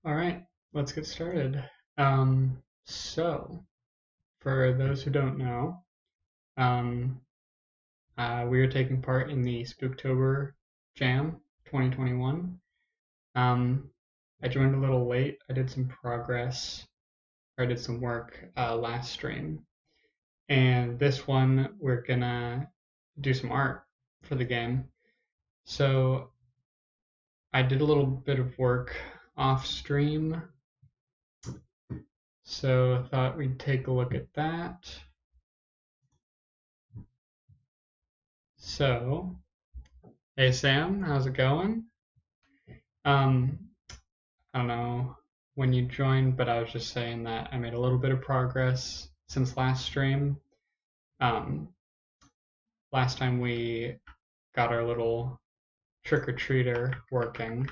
All right, let's get started. So, for those who don't know, um, we are taking part in the Spooktober Jam 2021. Um, I joined a little late. I did some progress, or I did some work last stream, and this one we're gonna do some art for the game. So, I did a little bit of work off stream, so I thought we'd take a look at that. So, hey Sam, how's it going? Um, I don't know when you joined, but I was just saying that I made a little bit of progress since last stream. Um, Last time we got our little trick-or-treater working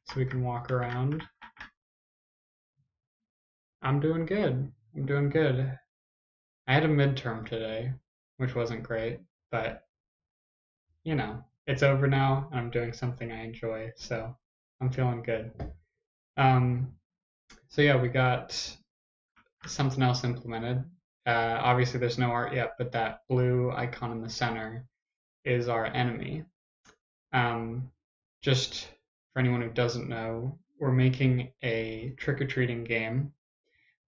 so we can walk around. I'm doing good. I'm doing good. I had a midterm today, which wasn't great, but it's over now and I'm doing something I enjoy, so I'm feeling good. Um, so yeah, we got something else implemented. Obviously, there's no art yet, but that blue icon in the center is our enemy. Um, just for anyone who doesn't know, we're making a trick-or-treating game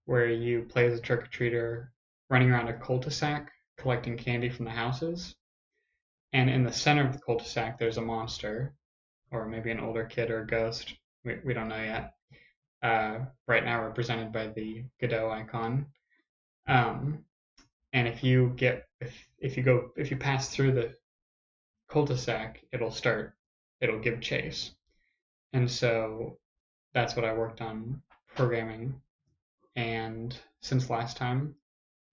where you play as a trick-or-treater running around a cul-de-sac collecting candy from the houses. And in the center of the cul-de-sac, there's a monster, or maybe an older kid or a ghost. We don't know yet. Right now, represented by the Godot icon. Um, and if you pass through the cul-de-sac, it'll give chase. And so that's what I worked on programming. And since last time,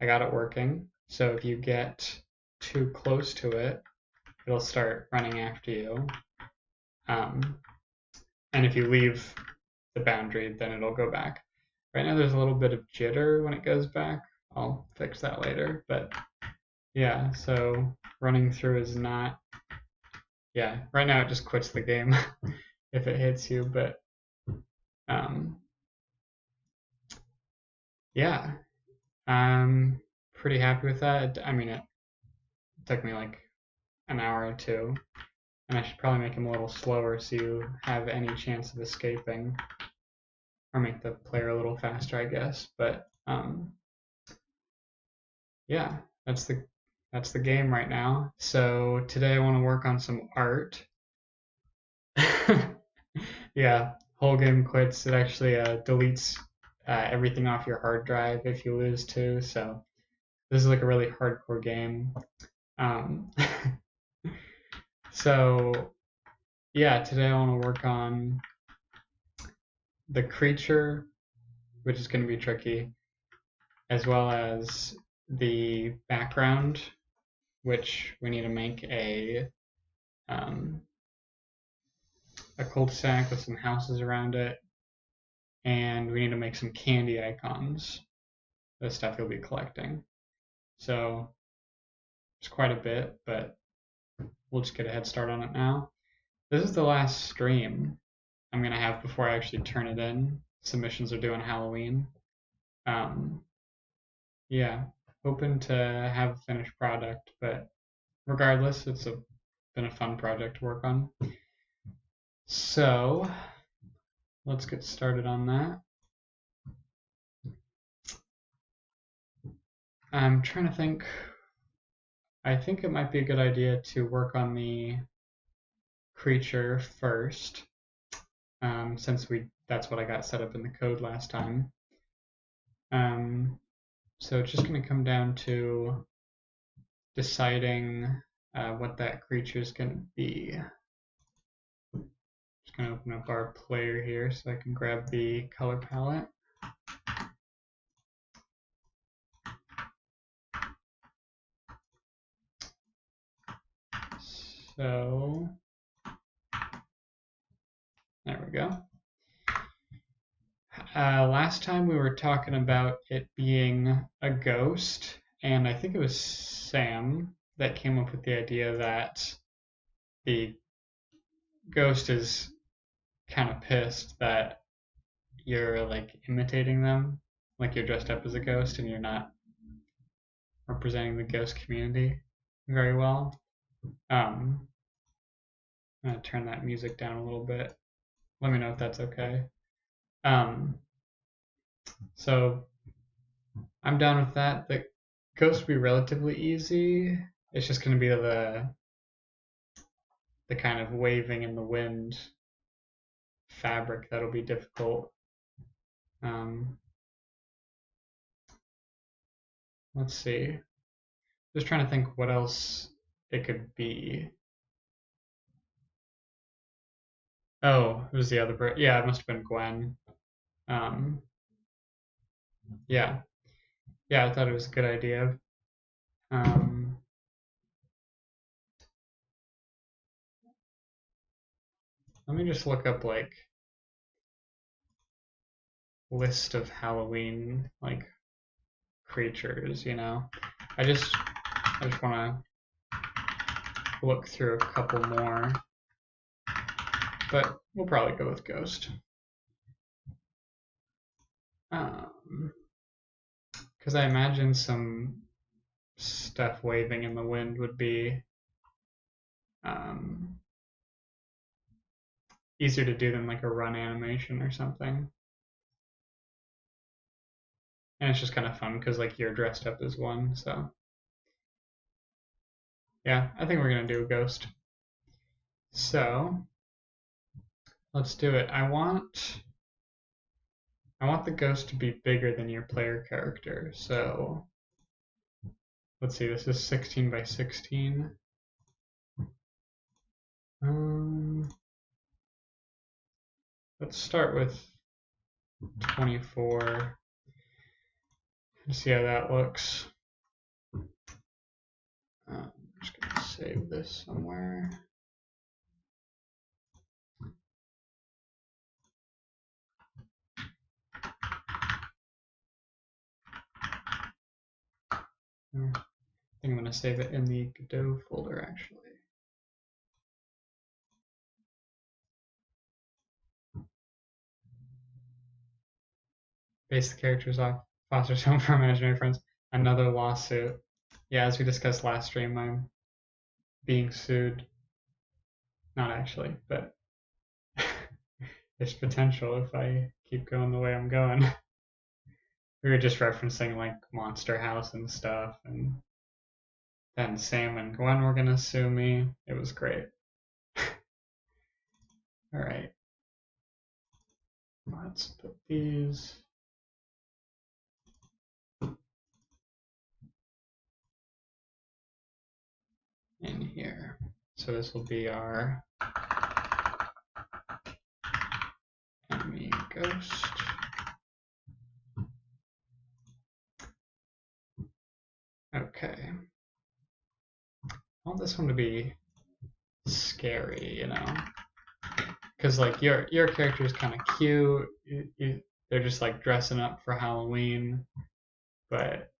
I got it working. So if you get too close to it, it'll start running after you. And if you leave the boundary, then it'll go back. Right now, there's a little bit of jitter when it goes back. I'll fix that later. But yeah, so running through is not. Yeah, right now it just quits the game if it hits you. But um, yeah, I'm pretty happy with that. I mean, it took me like an hour or two, and I should probably make him a little slower so you have any chance of escaping, or make the player a little faster, I guess. But yeah, that's the game right now. So today I want to work on some art. Yeah, whole game quits. It actually deletes everything off your hard drive if you lose too. So this is like a really hardcore game. Um, so yeah, today I want to work on the creature, which is going to be tricky, as well as the background, which we need to make um, a cul-de-sac with some houses around it, and we need to make some candy icons, the stuff you'll be collecting. So it's quite a bit, but we'll just get a head start on it now. This is the last stream I'm gonna have before I actually turn it in. Submissions are due on Halloween. Um, yeah, hoping to have a finished product, but regardless, been a fun project to work on. So let's get started on that. I'm trying to think. I think it might be a good idea to work on the creature first, since that's what I got set up in the code last time. So it's just going to come down to deciding what that creature is going to be. Just going to open up our player here so I can grab the color palette. So there we go. Last time we were talking about it being a ghost, and I think it was Sam that came up with the idea that the ghost is kind of pissed that you're like imitating them, like you're dressed up as a ghost and you're not representing the ghost community very well. I'm gonna turn that music down a little bit. Let me know if that's okay. Um, so I'm down with that. The ghost will be relatively easy. It's just gonna be the kind of waving in the wind fabric that'll be difficult. Let's see. Just trying to think what else it could be. Oh, it was the other person. Yeah, it must have been Gwen. Um, yeah, yeah, I thought it was a good idea. Um, Let me just look up like list of Halloween like creatures. I just want to look through a couple more, but we'll probably go with ghost. Because I imagine some stuff waving in the wind would be easier to do than like a run animation or something. And it's just kind of fun because like you're dressed up as one. So yeah, I think we're gonna do a ghost. So let's do it. I want the ghost to be bigger than your player character. So let's see. This is 16 by 16. Let's start with 24 and see how that looks. I'm just gonna save this somewhere. I think I'm gonna save it in the Godot folder actually. Base the characters off foster home for imaginary friends. Another lawsuit. Yeah, as we discussed last stream, I'm being sued. Not actually, but there's potential if I keep going the way I'm going. We were just referencing like Monster House and stuff, and then Sam and Gwen were gonna sue me. It was great. All right, let's put these. In here. So this will be our enemy ghost. Okay. I want this one to be scary, because like your character is kind of cute. They're just like dressing up for Halloween, but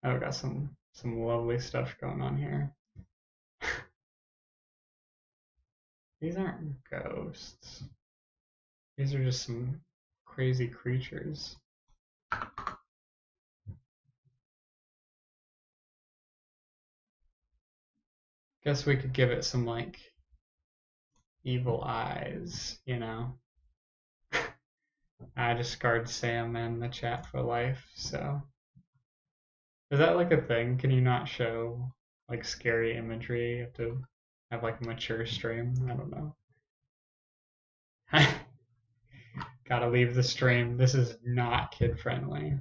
I've got some lovely stuff going on here. These aren't ghosts. These are just some crazy creatures. Guess we could give it some like evil eyes, I discard Sam in the chat for life, so. Is that like a thing? Can you not show like scary imagery? You have to have like a mature stream? I don't know. Gotta leave the stream. This is not kid friendly.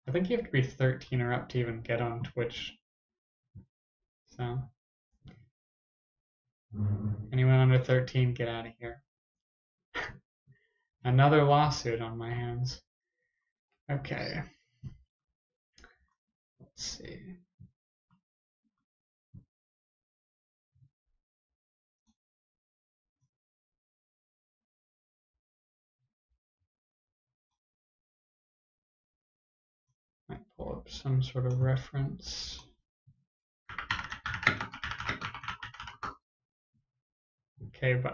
I think you have to be 13 or up to even get on Twitch. So, anyone under 13, get out of here. Another lawsuit on my hands. Okay. Let's see. Might pull up some sort of reference. Okay, but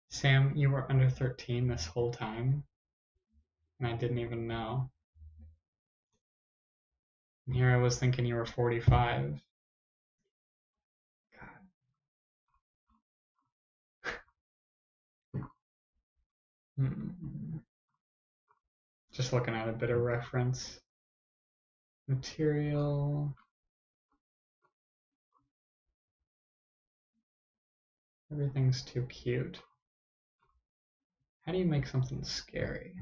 Sam, you were under 13 this whole time, and I didn't even know. And here I was thinking you were 45. Hmm. Just looking at a bit of reference material. Everything's too cute. How do you make something scary?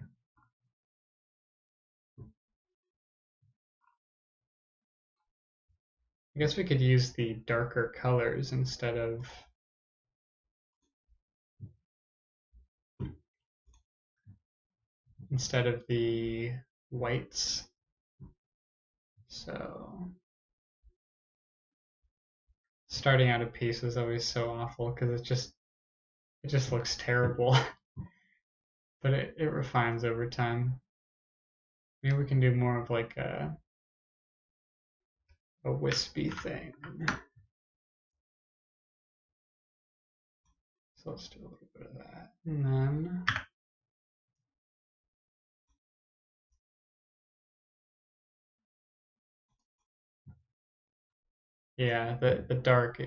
I guess we could use the darker colors instead of the whites. So starting out a piece is always so awful because it just looks terrible. But it refines over time. Maybe we can do more of like a wispy thing. So let's do a little bit of that. And then yeah, the dark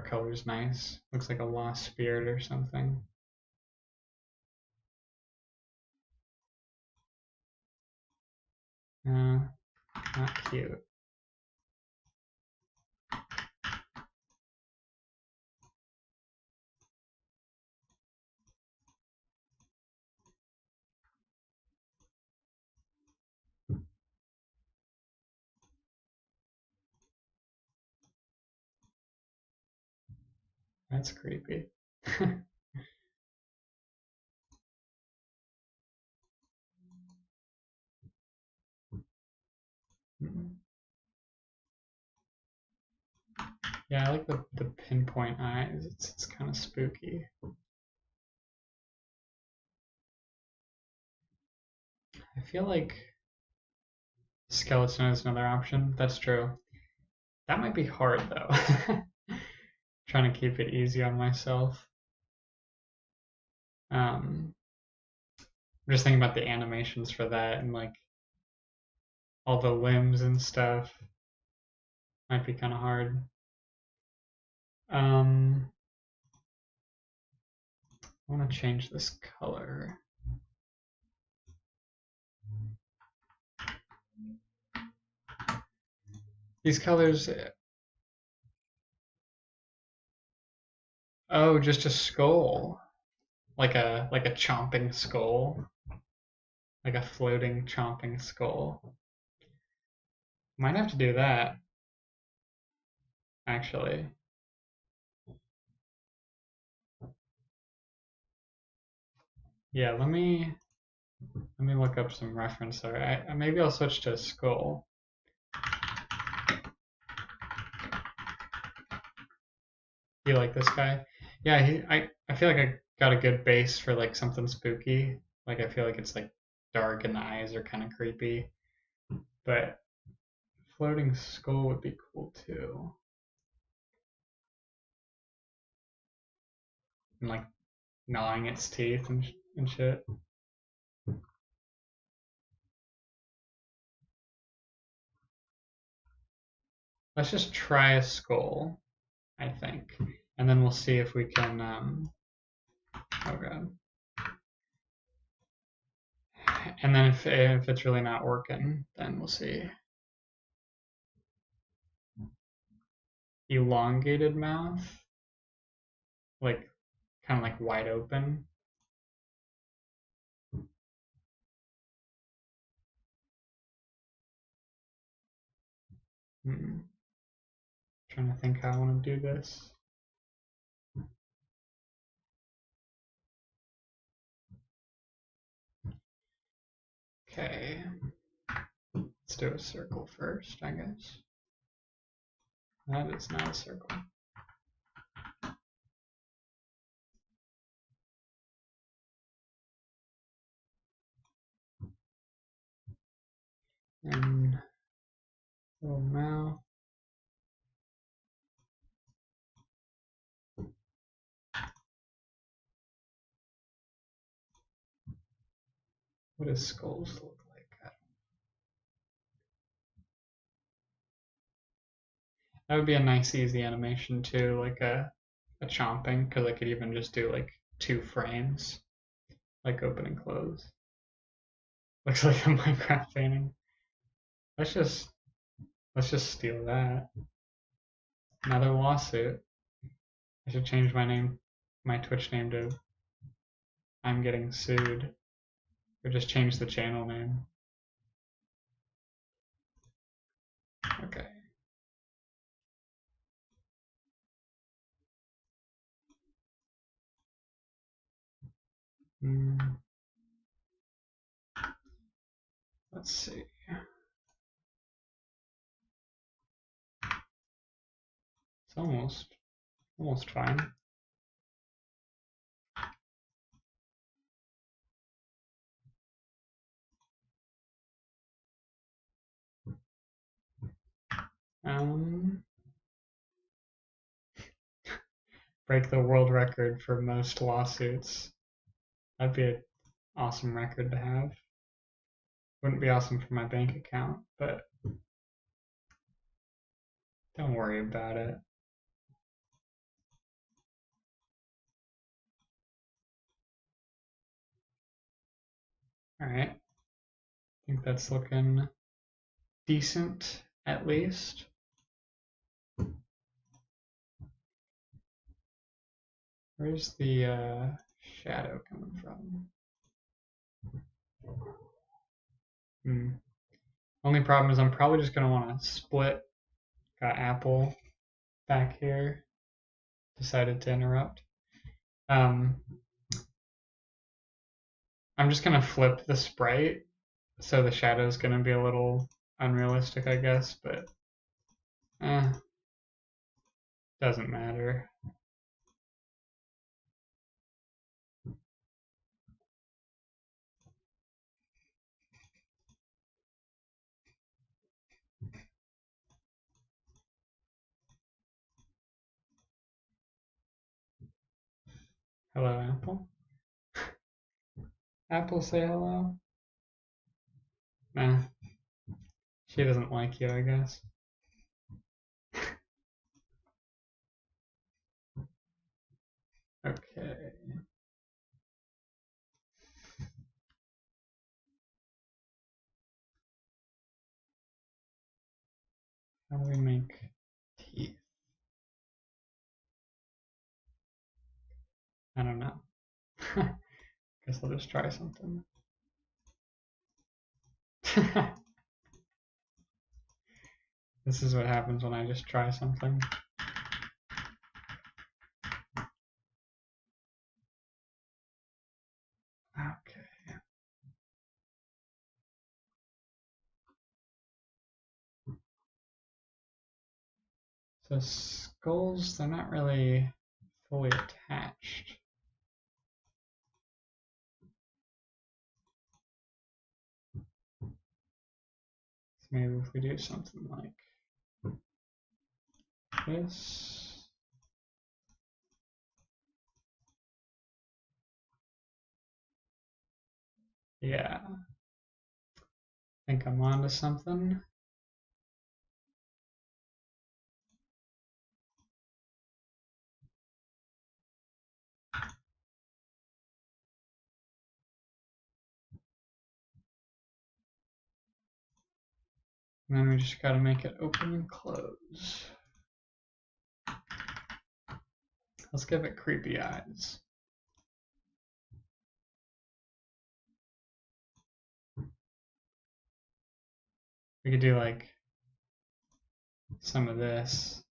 color is nice. Looks like a lost spirit or something. Not cute. That's creepy. Yeah, I like the pinpoint eyes. It's kind of spooky. I feel like skeleton is another option. That's true. That might be hard though. Trying to keep it easy on myself. I'm just thinking about the animations for that and like all the limbs and stuff. Might be kind of hard. I want to change this color. These colors. Oh, just a skull, like a chomping skull, like a floating chomping skull. Might have to do that actually. Yeah, let me look up some reference there. Maybe I'll switch to skull. You like this guy? Yeah, I feel like I got a good base for like something spooky. Like I feel like it's like dark and the eyes are kind of creepy. But floating skull would be cool too. And like gnawing its teeth and shit. Let's just try a skull, I think. And then we'll see if we can oh god. And then if it's really not working, then we'll see. Elongated mouth, like kind of like wide open. Trying to think how I want to do this. Okay, let's do a circle first, I guess. That is not a circle. And little mouth. What does skulls look like? That would be a nice, easy animation too, like a chomping, because I could even just do like 2 frames, like open and close. Looks like a Minecraft painting. Let's just let's just steal that. Another lawsuit. I should change my name, my Twitch name to I'm Getting Sued, or just change the channel name. Okay. Let's see. It's almost fine. Break the world record for most lawsuits. That'd be an awesome record to have. Wouldn't be awesome for my bank account, but don't worry about it. All right. I think that's looking decent, at least. Where's the shadow coming from? Only problem is I'm probably just going to want to split. Got Apple back here. Decided to interrupt. I'm just going to flip the sprite, so the shadow is going to be a little unrealistic, I guess, but doesn't matter. Hello, Apple. Apple, say hello. Nah, she doesn't like you, I guess. Okay. How do we make teeth? I don't know. Guess I'll just try something. This is what happens when I just try something. Okay. So skulls, they're not really fully attached. So maybe if we do something like this. Yeah. I think I'm onto something. And then we just gotta make it open and close. Let's give it creepy eyes. We could do like some of this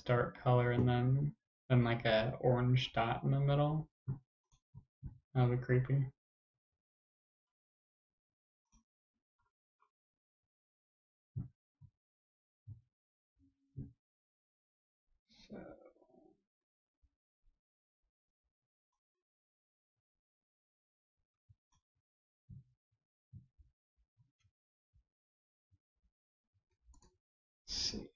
dark color, and then like a orange dot in the middle. That would be creepy. So let's see.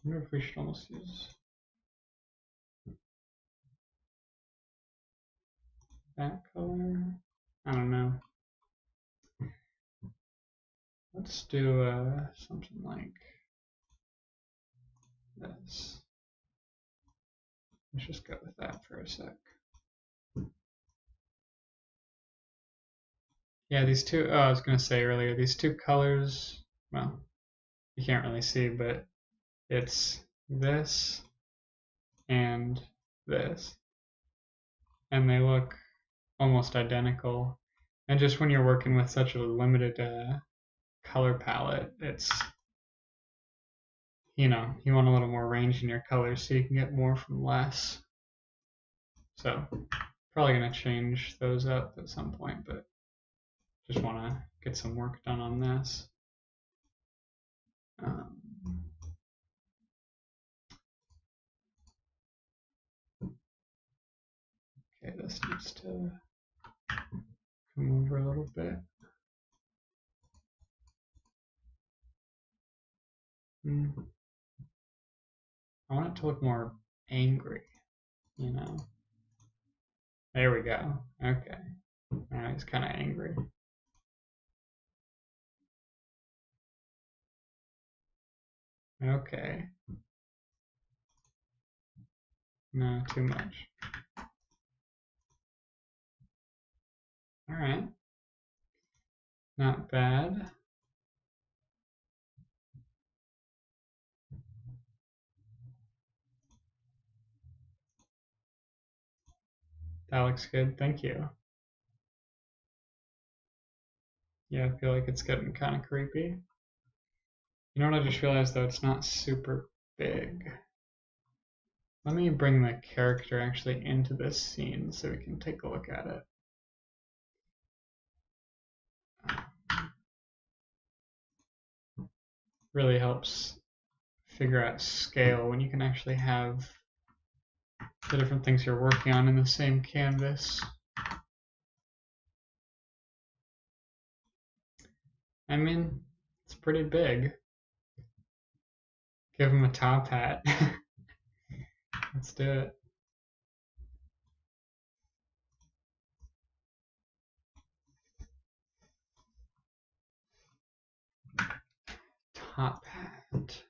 wonder if we should almost use that color. I don't know. Let's do something like this. Let's just go with that for a sec. Yeah, these two, oh, I was going to say earlier, these two colors, well, you can't really see, but it's this and this. And they look almost identical. And just when you're working with such a limited color palette, it's, you want a little more range in your colors so you can get more from less. So probably going to change those up at some point, but just want to get some work done on this. Okay, this needs to come over a little bit. I want it to look more angry, There we go. Okay. Now he's kind of angry. Okay. No, too much. All right. Not bad. That looks good. Thank you. Yeah, I feel like it's getting kind of creepy. You know what I just realized though? It's not super big. Let me bring the character actually into this scene so we can take a look at it. Really helps figure out scale when you can actually have the different things you're working on in the same canvas. I mean, it's pretty big. Give him a top hat. Let's do it. Top hat.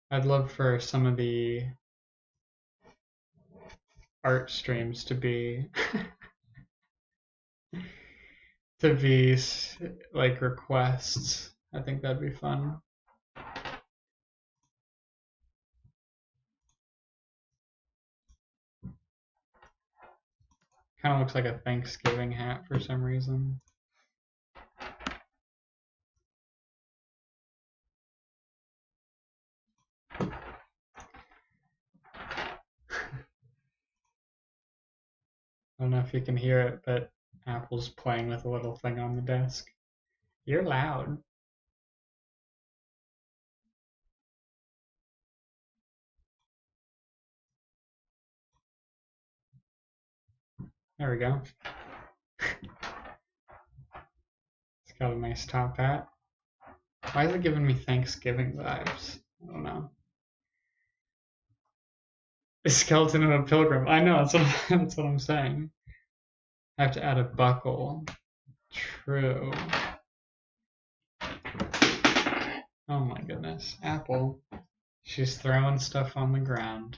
I'd love for some of the art streams to be like requests. I think that'd be fun. Kind of looks like a Thanksgiving hat for some reason. I don't know if you can hear it, but Apple's playing with a little thing on the desk. You're loud. There we go. It's got a nice top hat. Why is it giving me Thanksgiving vibes? I don't know. A skeleton and a pilgrim. I know, that's what I'm saying. I have to add a buckle. True. Oh my goodness. Apple. She's throwing stuff on the ground.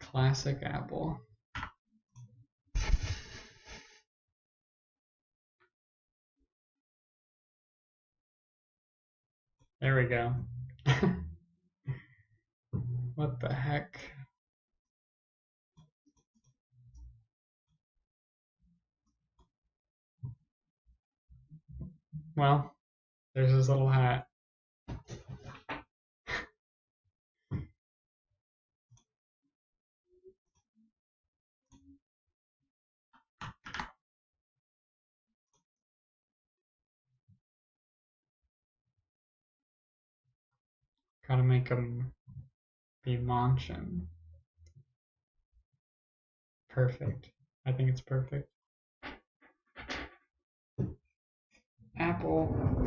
Classic Apple. There we go. What the heck? Well, there's his little hat. Gotta make him be Manchin. perfect. I think it's perfect. Apple.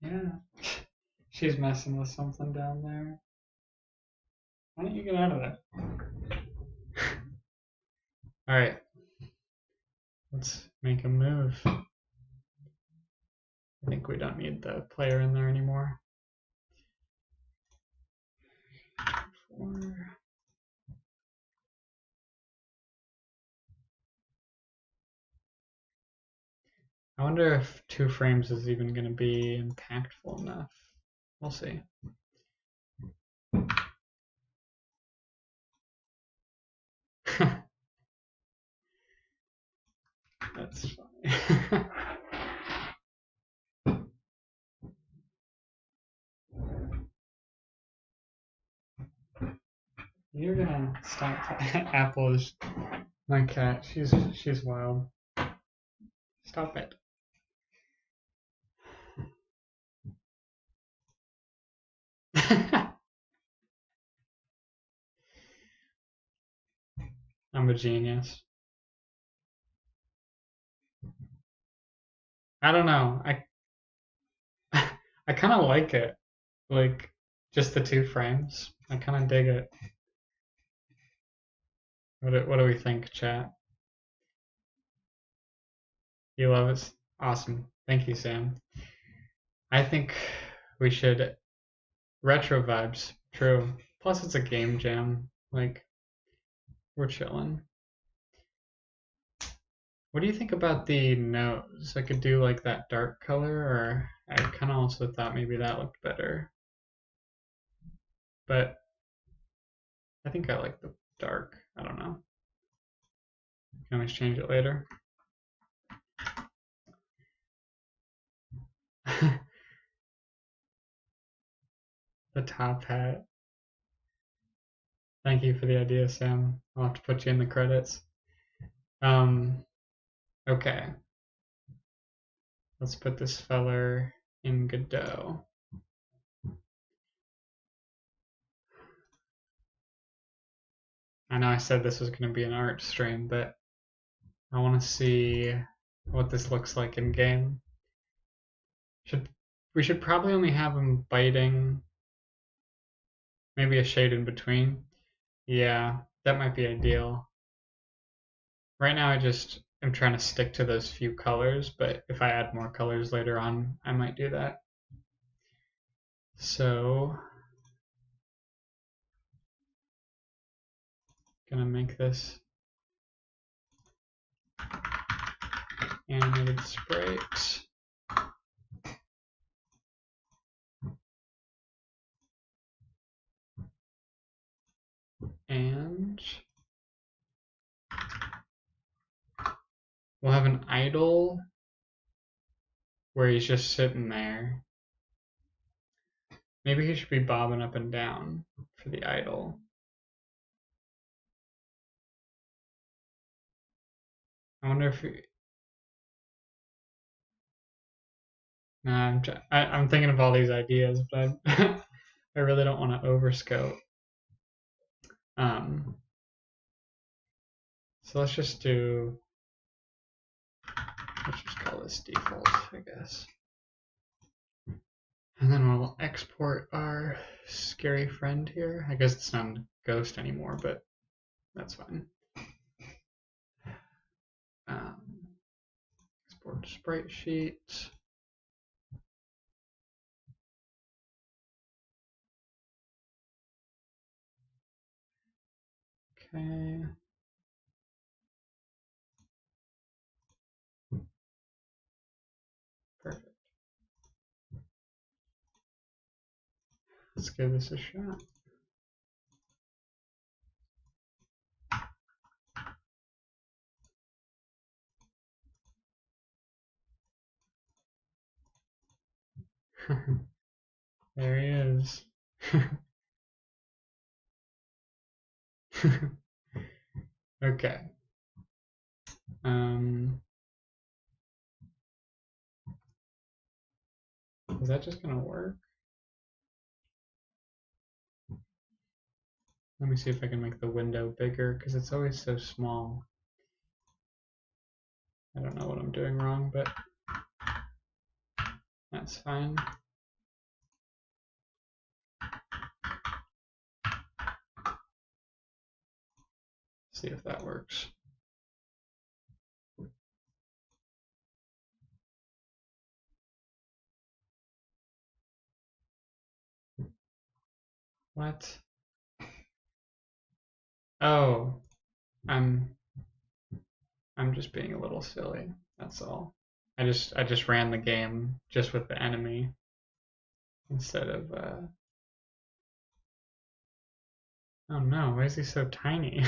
Yeah. She's messing with something down there. Why don't you get out of there? Alright. Let's make a move. I think we don't need the player in there anymore. 4. I wonder if 2 frames is even going to be impactful enough. We'll see. That's funny. You're gonna stop. Apple is my cat. She's wild. Stop it. I'm a genius. I don't know. I kind of like it. Like just the 2 frames. I kind of dig it. What do we think, chat? You love it? Awesome. Thank you, Sam. I think we should retro vibes. True. Plus it's a game jam. Like we're chilling. What do you think about the nose? I could do like that dark color, or I kind of also thought maybe that looked better. But I think I like the dark. I don't know. Can always change it later. The top hat. Thank you for the idea, Sam. I'll have to put you in the credits. Okay. Let's put this feller in Godot. I know I said this was going to be an art stream, but I want to see what this looks like in game. We should probably only have him biting, maybe a shade in between. Yeah, that might be ideal. Right now I just am trying to stick to those few colors, but if I add more colors later on, I might do that. So, gonna make this animated sprite. And we'll have an idle where he's just sitting there. Maybe he should be bobbing up and down for the idle. I wonder if he, nah, I'm thinking of all these ideas, but I really don't want to overscope. So let's just call this default, I guess. And then we'll export our scary friend here. I guess it's not a ghost anymore, but that's fine. Export sprite sheet. Okay. Perfect. Let's give this a shot. There he is. Okay. Is that just gonna work? Let me see if I can make the window bigger because it's always so small. I don't know what I'm doing wrong, but that's fine. See if that works. What? Oh, I'm just being a little silly. That's all. I just ran the game just with the enemy instead of oh no, why is he so tiny?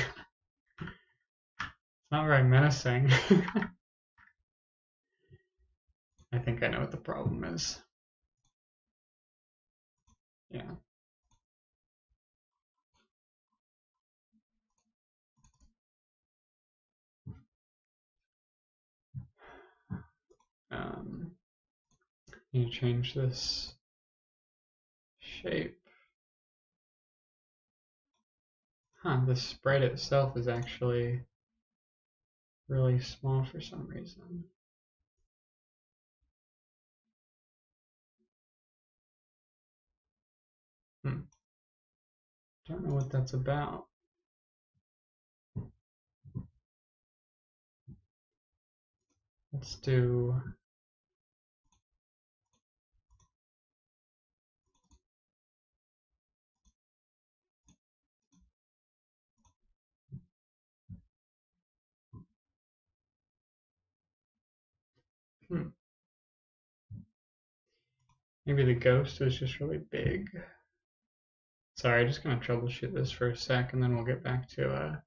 It's not very menacing. I think I know what the problem is. Yeah. You change this shape. Huh, the sprite itself is actually really small for some reason. Don't know what that's about. Let's do maybe the ghost is just really big. Sorry, I'm just gonna troubleshoot this for a sec and then we'll get back to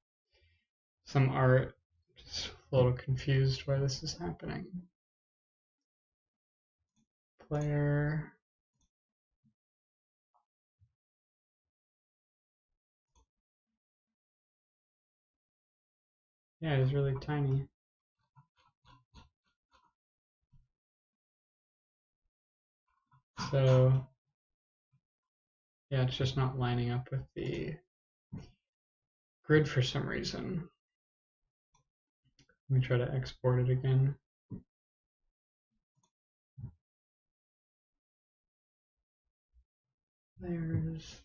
some art. Just a little confused why this is happening. Player. Yeah, it's really tiny. So yeah, it's just not lining up with the grid for some reason. Let me try to export it again. Layers.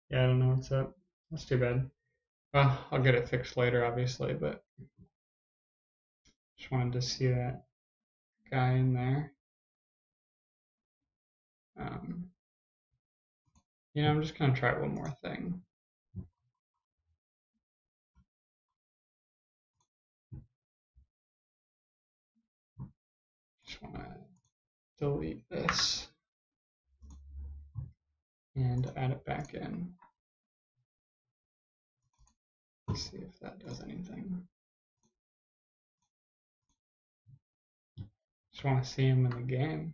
Yeah, I don't know what's up. That's too bad. Well, I'll get it fixed later, obviously, but just wanted to see that guy in there. I'm just gonna try one more thing. Just wanna delete this and add it back in. Let's see if that does anything. Just want to see him in the game.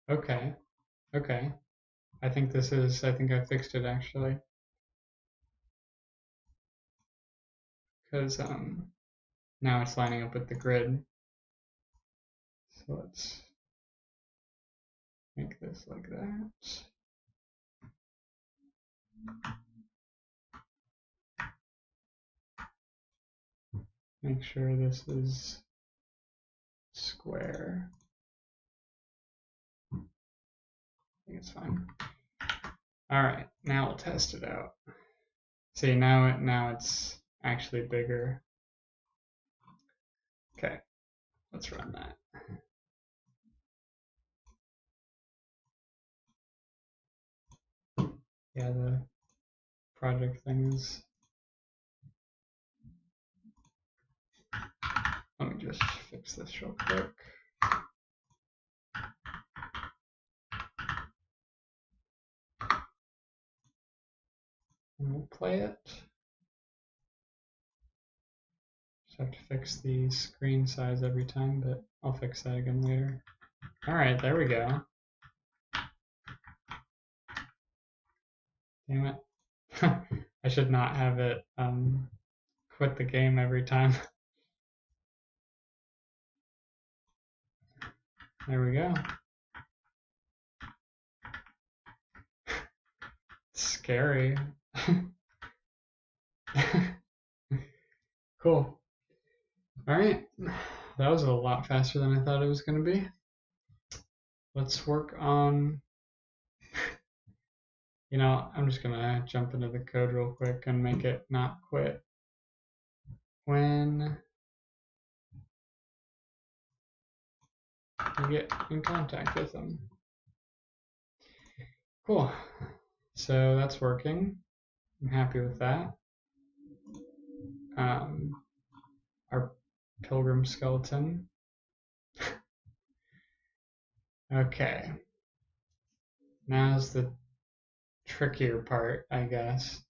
Okay, okay. I think I fixed it actually. Because now it's lining up with the grid. So let's make this like that. Make sure this is square. I think it's fine. All right, now we'll test it out. See, now it's actually bigger. Okay, let's run that. Yeah, the project thing is. Let me just fix this real quick. And we'll play it. have to fix the screen size every time, but I'll fix that again later. All right, there we go. Damn it. I should not have it quit the game every time. There we go. It's scary. Cool. All right. That was a lot faster than I thought it was going to be. Let's work on, I'm just going to jump into the code real quick and make it not quit when you get in contact with them. Cool. So that's working. I'm happy with that. Our pilgrim skeleton. Okay. Now's the trickier part, I guess.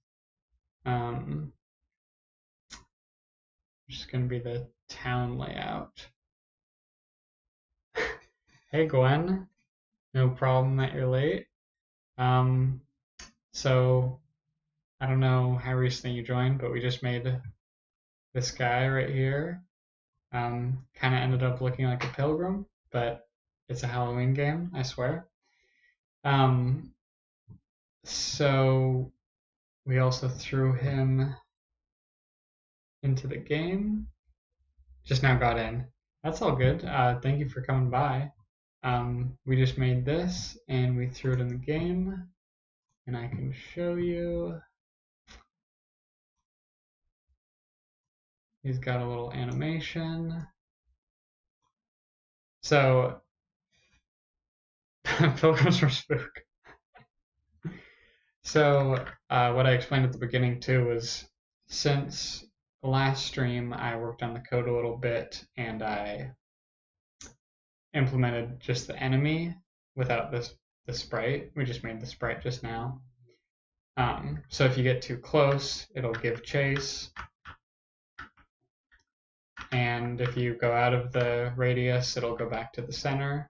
Just going to be the town layout. Hey, Gwen. No problem that you're late. So I don't know how recently you joined, but we just made this guy right here. Kind of ended up looking like a pilgrim, but it's a Halloween game, I swear. So we also threw him into the game. Just now got in. That's all good. Thank you for coming by. We just made this and we threw it in the game, and I can show you. He's got a little animation. So, Pilgrims for Spook. So, what I explained at the beginning too was, since the last stream, I worked on the code a little bit and I implemented just the enemy without the sprite. We just made the sprite just now. So if you get too close, it'll give chase. And if you go out of the radius, it'll go back to the center.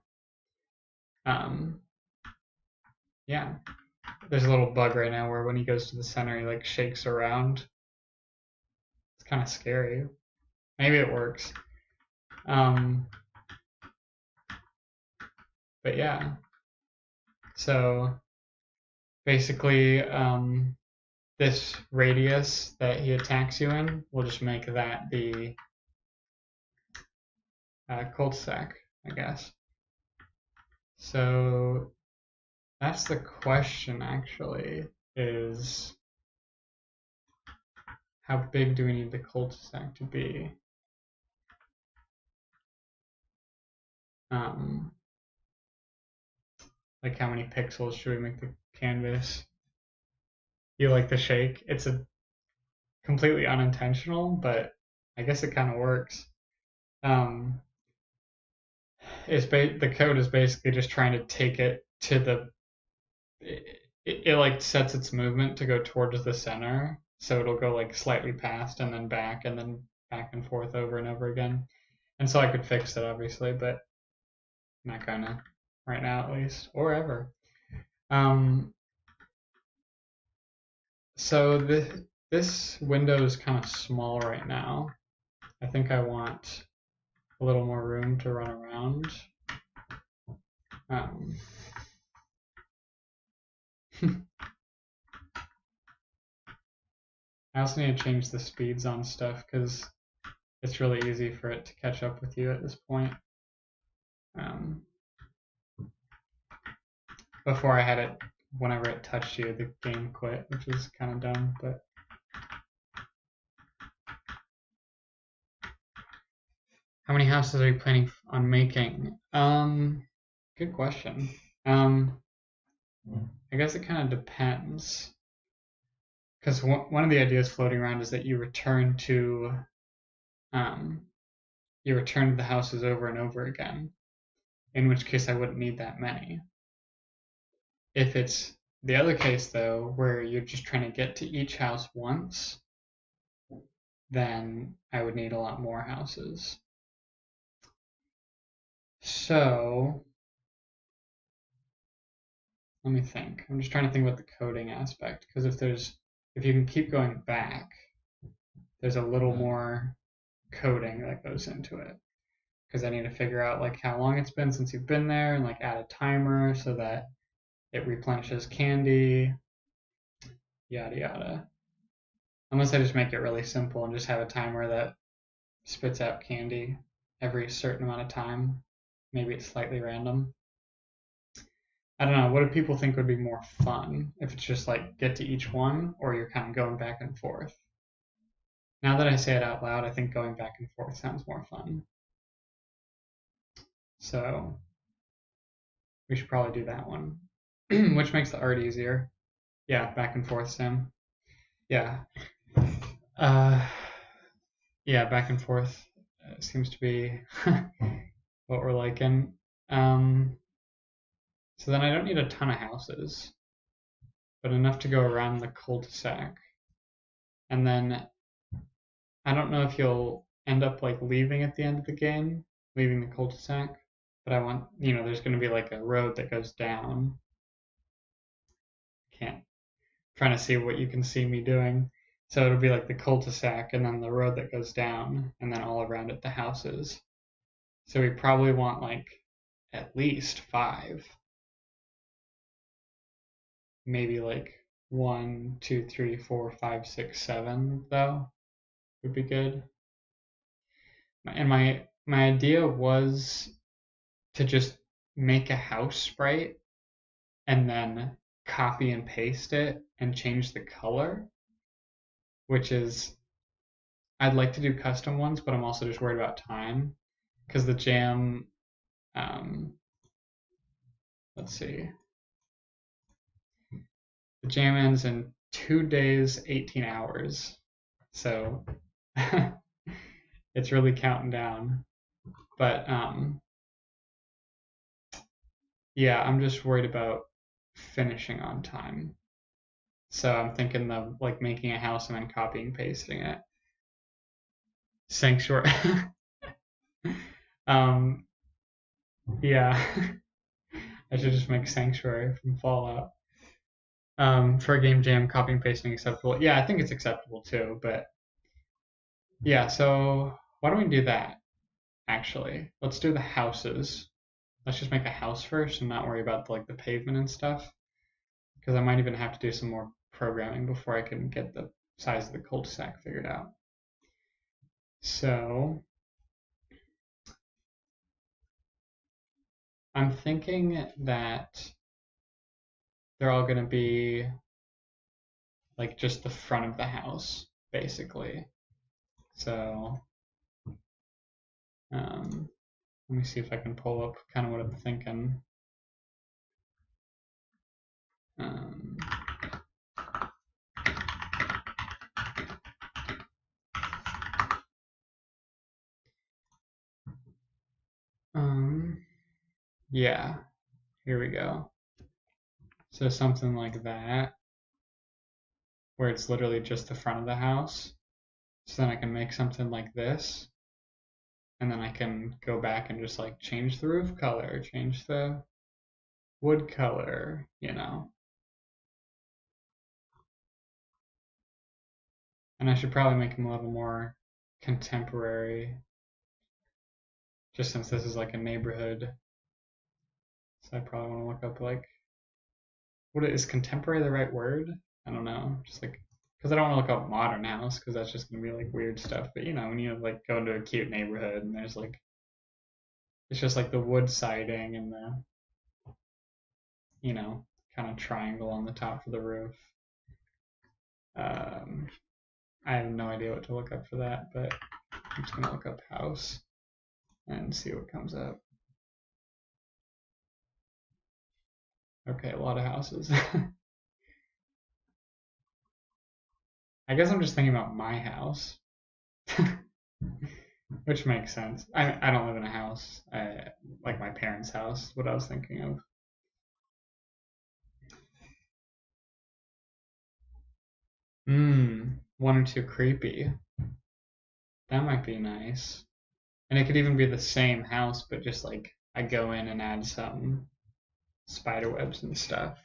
Yeah. There's a little bug right now where when he goes to the center, he like shakes around. It's kind of scary. Maybe it works. But yeah. So basically, this radius that he attacks you in, we'll just make that the cul-de-sac, I guess. So that's the question, actually, is how big do we need the cul-de-sac to be? Like how many pixels should we make the canvas? You like the shake? It's a completely unintentional, but I guess it kind of works. The code is basically just trying to take it to the. It like sets its movement to go towards the center, so it'll go like slightly past and then back and forth over and over again. And so I could fix it obviously, but I'm not gonna right now at least, or ever. So this window is kind of small right now. I think I want a little more room to run around. I also need to change the speeds on stuff because it's really easy for it to catch up with you at this point. Before I had it, whenever it touched you, the game quit, which is kind of dumb, but. How many houses are you planning on making? Good question. I guess it kind of depends. Because one of the ideas floating around is that you return to the houses over and over again, in which case I wouldn't need that many. If it's the other case, though, where you're just trying to get to each house once, then I would need a lot more houses. So let me think. I'm just trying to think about the coding aspect, because if you can keep going back, there's a little more coding that goes into it. Because I need to figure out like how long it's been since you've been there and like add a timer so that it replenishes candy, yada yada. Unless I just make it really simple and just have a timer that spits out candy every certain amount of time. Maybe it's slightly random. I don't know. What do people think would be more fun if it's just like get to each one or you're kind of going back and forth? Now that I say it out loud, I think going back and forth sounds more fun. So we should probably do that one, which makes the art easier. Yeah, back and forth sim. Yeah. Uh, yeah, back and forth seems to be what we're liking. So then I don't need a ton of houses, but enough to go around the cul-de-sac. And then I don't know if you'll end up like leaving at the end of the game, leaving the cul-de-sac, but I want, there's going to be like a road that goes down. Can't, trying to see what you can see me doing. So it'll be like the cul-de-sac and then the road that goes down and then all around it the houses. So we probably want like at least 5. Maybe like 1, 2, 3, 4, 5, 6, 7 though would be good. And my idea was to just make a house sprite and then copy and paste it and change the color, which is I'd like to do custom ones, but I'm also just worried about time because the jam, um, let's see, the jam ends in 2 days, 18 hours. So it's really counting down. But yeah, I'm just worried about finishing on time. So I'm thinking of like making a house and then copying and pasting it. Sanctuary. um, yeah, I should just make Sanctuary from Fallout. For a game jam, copying and pasting acceptable. Yeah, I think it's acceptable too. But yeah, so why don't we do that? Actually, let's do the houses. Let's just make a house first and not worry about like the pavement and stuff, because I might even have to do some more programming before I can get the size of the cul-de-sac figured out. So I'm thinking that they're all going to be like just the front of the house, basically. So let me see if I can pull up kind of what I'm thinking. Um, yeah, here we go. So something like that, where it's literally just the front of the house. So then I can make something like this, and then I can go back and just like change the roof color, change the wood color, And I should probably make them a little more contemporary, just since this is like a neighborhood. So I probably want to look up like, what is contemporary the right word? I don't know, just like, because I don't want to look up modern house because that's just gonna be like weird stuff. But when you like go into a cute neighborhood and there's like, it's just like the wood siding and the, kind of triangle on the top of the roof. I have no idea what to look up for that, but I'm just gonna look up house and see what comes up. Okay, a lot of houses. I guess I'm just thinking about my house, which makes sense. I don't live in a house. Like my parents' house, what I was thinking of. One or two creepy. That might be nice. And it could even be the same house, but just like I go in and add some spider webs and stuff.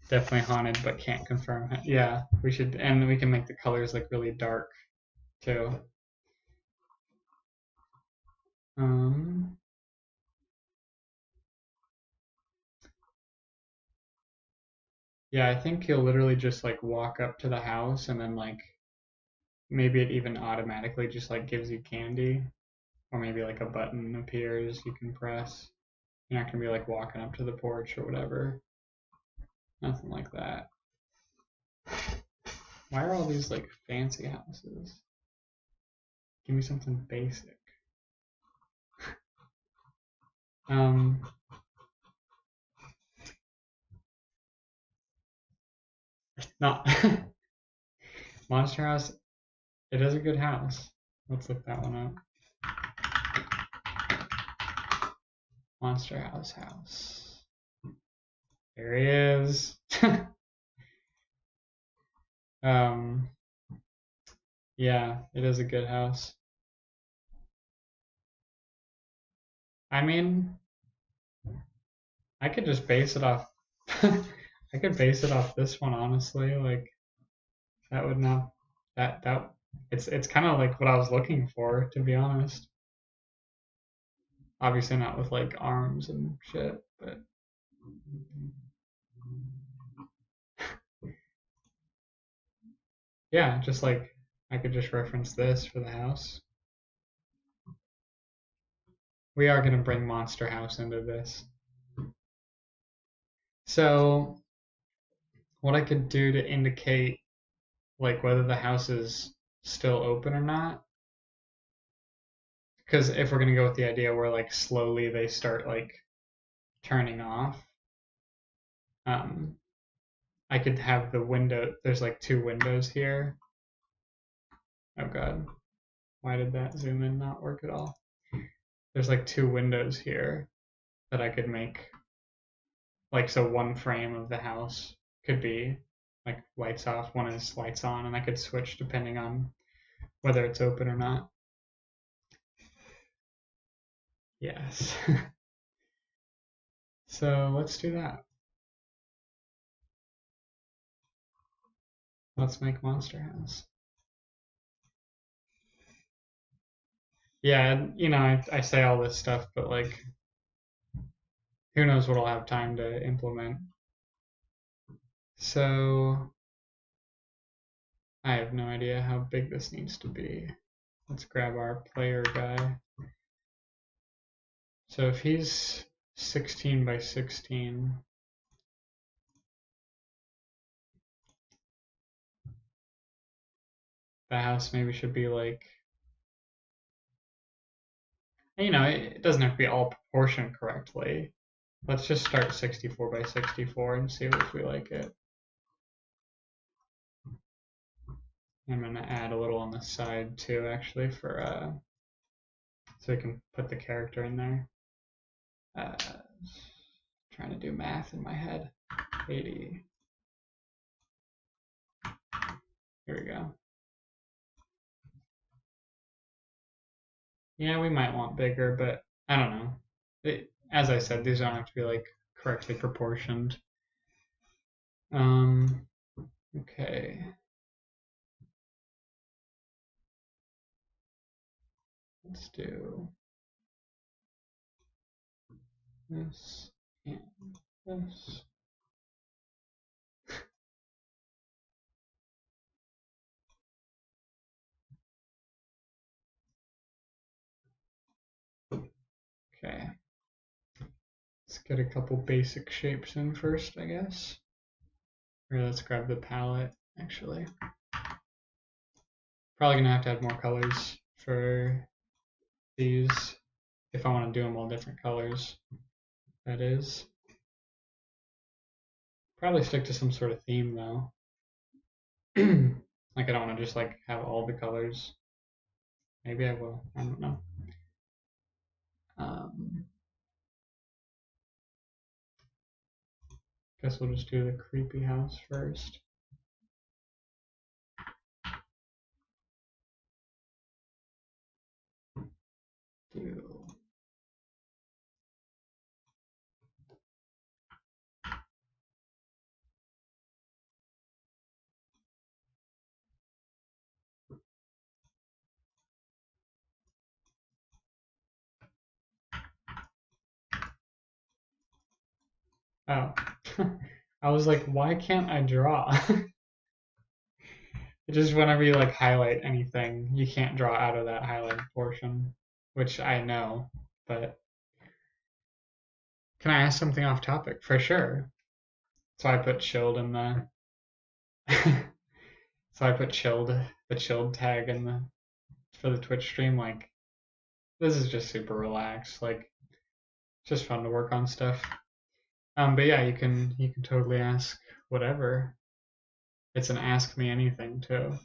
Definitely haunted, but can't confirm it. Yeah, we should, and we can make the colors like really dark too. Um, yeah, I think you'll literally just like walk up to the house and then like maybe it even automatically just like gives you candy, or maybe like a button appears you can press. You're not gonna be like walking up to the porch or whatever. Nothing like that. Why are all these like fancy houses? Give me something basic. Um, not Monster House. It is a good house. Let's look that one up. Monster House. There he is. um, yeah, it is a good house. I mean, I could just base it off. I could base it off this one, honestly. Like that would not that it's kind of like what I was looking for, to be honest. Obviously not with like arms and shit, but yeah, just like I could just reference this for the house. We are gonna bring Monster House into this. So what I could do to indicate like whether the house is still open or not, because if we're gonna go with the idea where like slowly they start like turning off, um, I could have the window. There's like two windows here. Oh god, why did that zoom in not work at all? There's like two windows here that I could make like, so one frame of the house could be like lights off, one is lights on, and I could switch depending on whether it's open or not. Yes. So let's do that. Let's make Monster House. Yeah, you know, I say all this stuff, but like, who knows what I'll have time to implement. So I have no idea how big this needs to be. Let's grab our player guy. So if he's 16 by 16, the house maybe should be like, you know, it doesn't have to be all proportioned correctly. Let's just start 64 by 64 and see if we like it. I'm gonna add a little on the side too, actually, for so we can put the character in there. Trying to do math in my head. 80. Here we go. Yeah, we might want bigger, but I don't know. As I said, these don't have to be like correctly proportioned. Okay. Let's do this and this. Okay. Let's get a couple basic shapes in first, I guess. Or let's grab the palette, actually. Probably gonna have to add more colors for these if I want to do them all different colors. That is. Probably stick to some sort of theme though. Like I don't want to just like have all the colors. Maybe I will. I don't know. Um, guess we'll just do the creepy house first. Oh. I was like, why can't I draw? Just whenever you like highlight anything, you can't draw out of that highlighted portion, which I know. But can I ask something off topic? For sure. So I put chilled in the so I put chilled the chilled tag in the for the Twitch stream. Like this is just super relaxed. Like just fun to work on stuff. But yeah, you can totally ask whatever. It's an ask me anything too.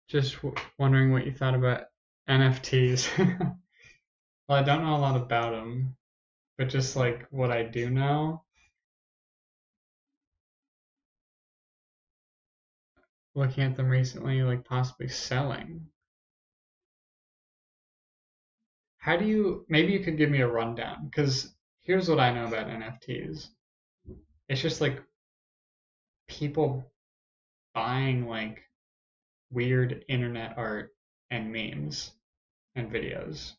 Just wondering what you thought about NFTs. Well, I don't know a lot about them, but just like what I do know, looking at them recently, like possibly selling. How do you, maybe you could give me a rundown? Because here's what I know about NFTs. It's just like people buying like weird internet art and memes and videos.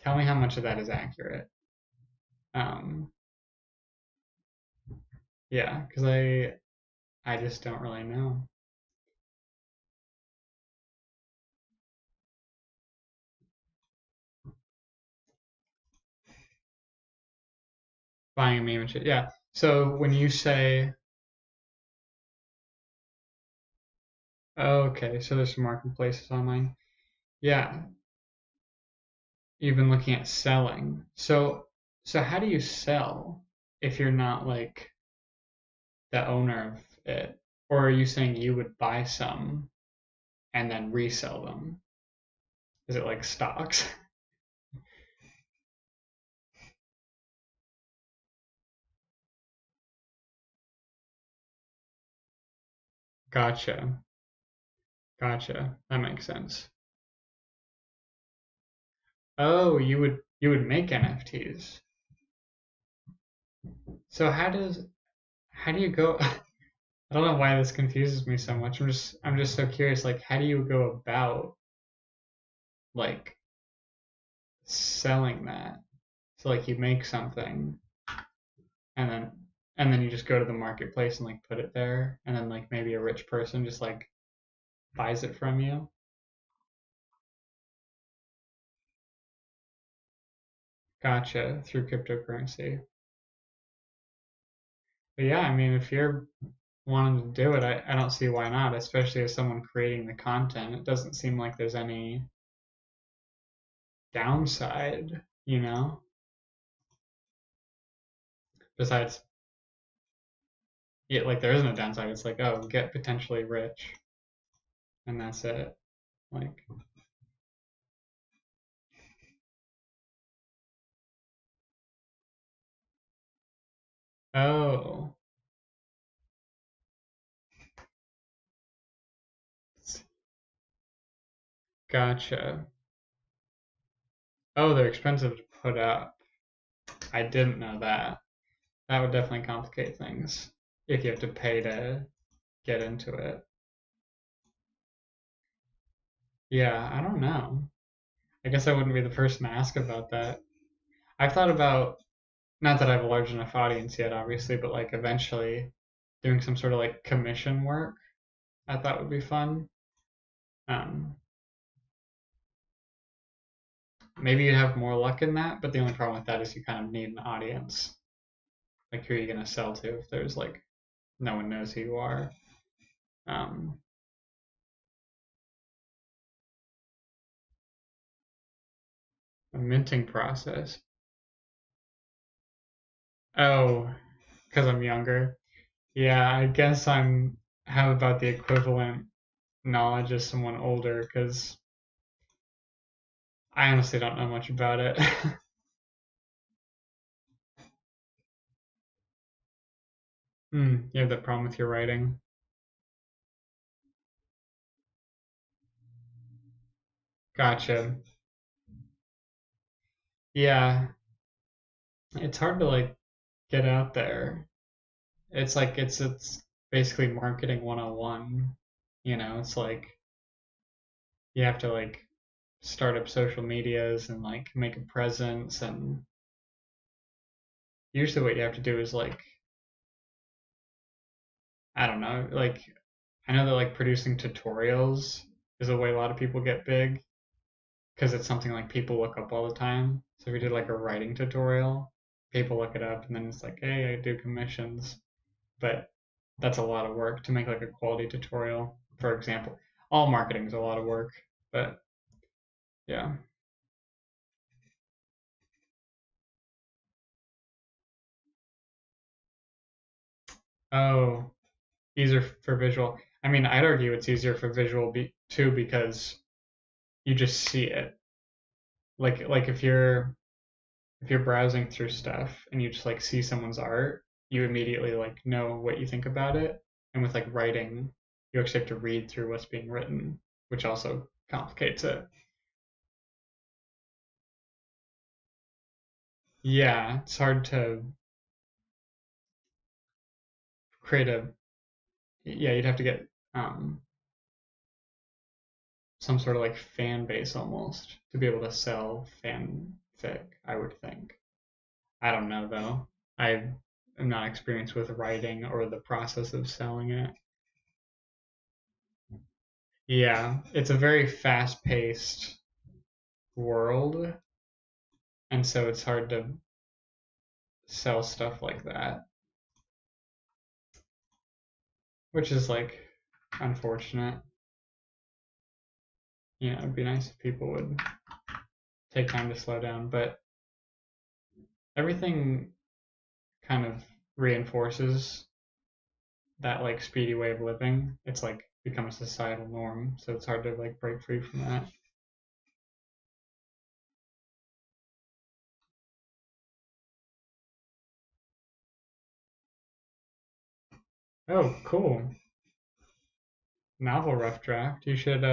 Tell me how much of that is accurate. Um, yeah, because I just don't really know. Buying a meme and shit. Yeah. So when you say, oh, okay, so there's some marketplaces online. Yeah, you've been looking at selling. So how do you sell if you're not like the owner of it? Or are you saying you would buy some and then resell them? Is it like stocks? Gotcha. Gotcha. That makes sense. Oh, you would make NFTs. So how do you go I don't know why this confuses me so much. I'm just so curious like how do you go about like selling that? So like you make something and then you just go to the marketplace and like put it there and then like maybe a rich person just like buys it from you. Gotcha, through cryptocurrency. But yeah, I mean if you're wanting to do it, I don't see why not, especially as someone creating the content. It doesn't seem like there's any downside, you know? Besides, yeah, like there isn't a downside. It's like, oh, get potentially rich and that's it. Like, oh, gotcha. Oh, they're expensive to put up. I didn't know that. That would definitely complicate things if you have to pay to get into it. Yeah, I don't know. I guess I wouldn't be the person to ask about that. I've thought about, not that I have a large enough audience yet, obviously, but like eventually doing some sort of like commission work. I thought would be fun. Um, Maybe you'd have more luck in that, but the only problem with that is you kind of need an audience. Like, who are you going to sell to if there's like no one knows who you are? Um, a minting process. Oh, because I'm younger. Yeah, I guess I'm have about the equivalent knowledge as someone older because I honestly don't know much about it. You have that problem with your writing. Gotcha. Yeah, it's hard to like get out there. It's like it's basically marketing 101. It's like you have to like start up social medias and like make a presence, and usually what you have to do is like, I don't know, like I know that like producing tutorials is a way a lot of people get big because it's something like people look up all the time. So if you did like a writing tutorial, people look it up and then it's like, hey, I do commissions. But that's a lot of work to make like a quality tutorial, for example. All marketing is a lot of work, but yeah. Oh, easier for visual. I mean, I'd argue it's easier for visual too because you just see it. Like if you're browsing through stuff and you just like see someone's art, you immediately like know what you think about it. And with like writing, you actually have to read through what's being written, which also complicates it. Yeah, it's hard to create a yeah, you'd have to get um some sort of like fan base almost to be able to sell fanfic, I would think. I don't know though. I am not experienced with writing or the process of selling it. Yeah, it's a very fast-paced world, and so it's hard to sell stuff like that, which is like unfortunate. It'd be nice if people would take time to slow down, but everything kind of reinforces that like speedy way of living. It's like become a societal norm, so it's hard to like break free from that. Oh, cool. Novel rough draft. You should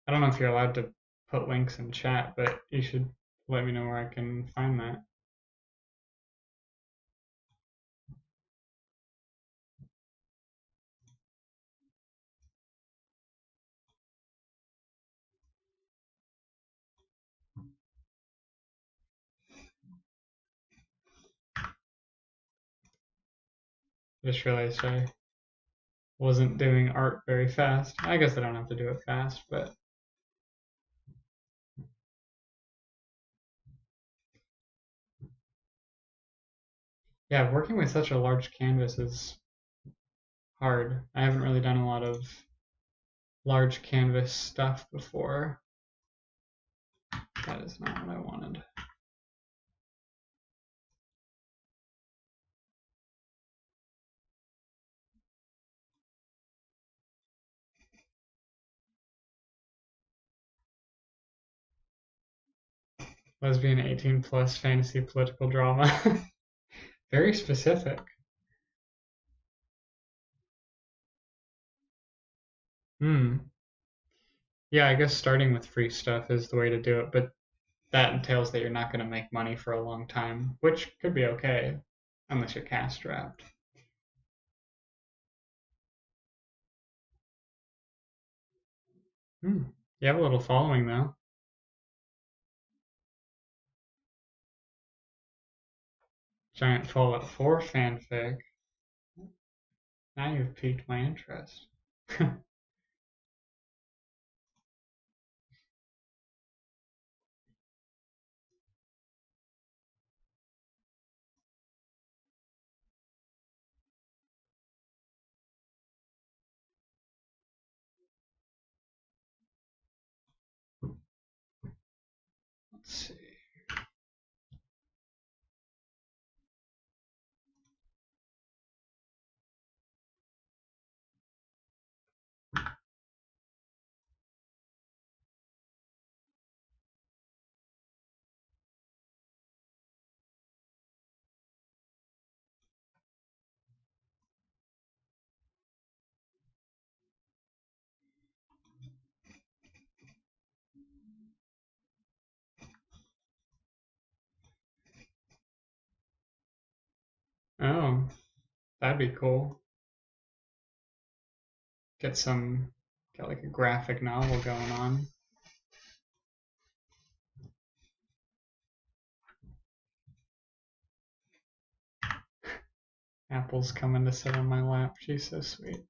I don't know if you're allowed to put links in chat, but you should let me know where I can find that. I just realized I wasn't doing art very fast. I guess I don't have to do it fast, but yeah, working with such a large canvas is hard. I haven't really done a lot of large canvas stuff before. That is not what I wanted. Lesbian 18 plus fantasy political drama. Very specific. Hmm. Yeah, I guess starting with free stuff is the way to do it, but that entails that you're not going to make money for a long time, which could be okay unless you're cash strapped. Hmm. You have a little following though. Giant Fallout 4 fanfic. Now you've piqued my interest. Let's see. Oh, that'd be cool. get like a graphic novel going on. Apple's coming to sit on my lap. She's so sweet.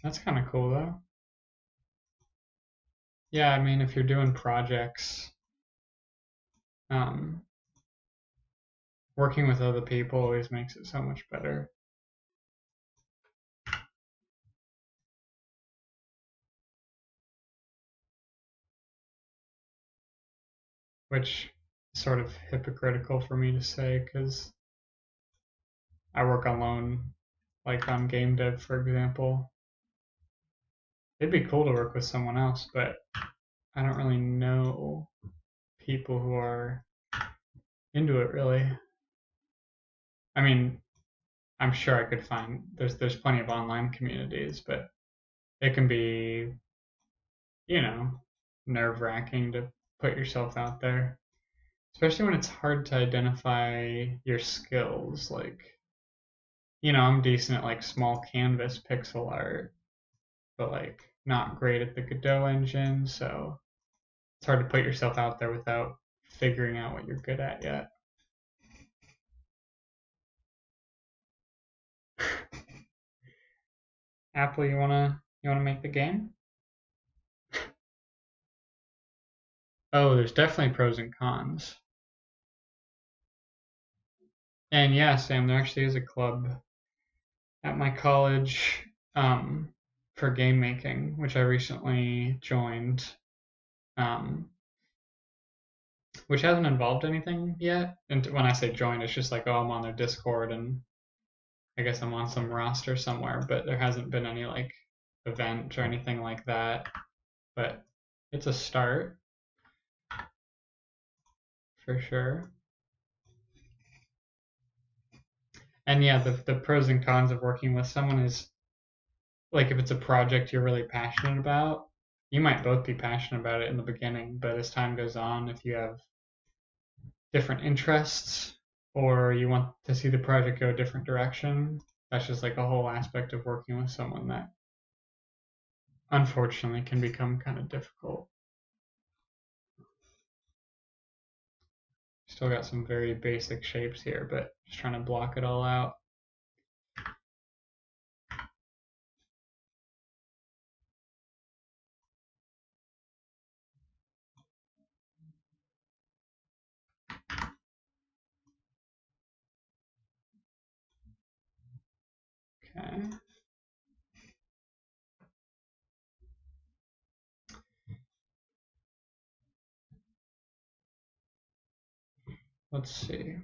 That's kind of cool though. Yeah, I mean, if you're doing projects, um, working with other people always makes it so much better. Which is sort of hypocritical for me to say because I work alone, like on game dev, for example. It'd be cool to work with someone else, but I don't really know people who are into it really. I mean, I'm sure I could find there's plenty of online communities, but it can be, you know, nerve-wracking to put yourself out there, especially when it's hard to identify your skills. Like, I'm decent at like small canvas pixel art, but like not great at the Godot engine, so it's hard to put yourself out there without figuring out what you're good at yet. Apple, you wanna make the game? Oh, there's definitely pros and cons. And yeah, Sam, there actually is a club at my college um, for game making, which I recently joined, um, which hasn't involved anything yet. And when I say join, it's just like, oh, I'm on their Discord and I guess I'm on some roster somewhere, but there hasn't been any like event or anything like that. But it's a start for sure. And yeah, the pros and cons of working with someone is like if it's a project you're really passionate about, you might both be passionate about it in the beginning, but as time goes on, if you have different interests or you want to see the project go a different direction, that's just like a whole aspect of working with someone that unfortunately can become kind of difficult. Still got some very basic shapes here, but just trying to block it all out. Okay. Let's see.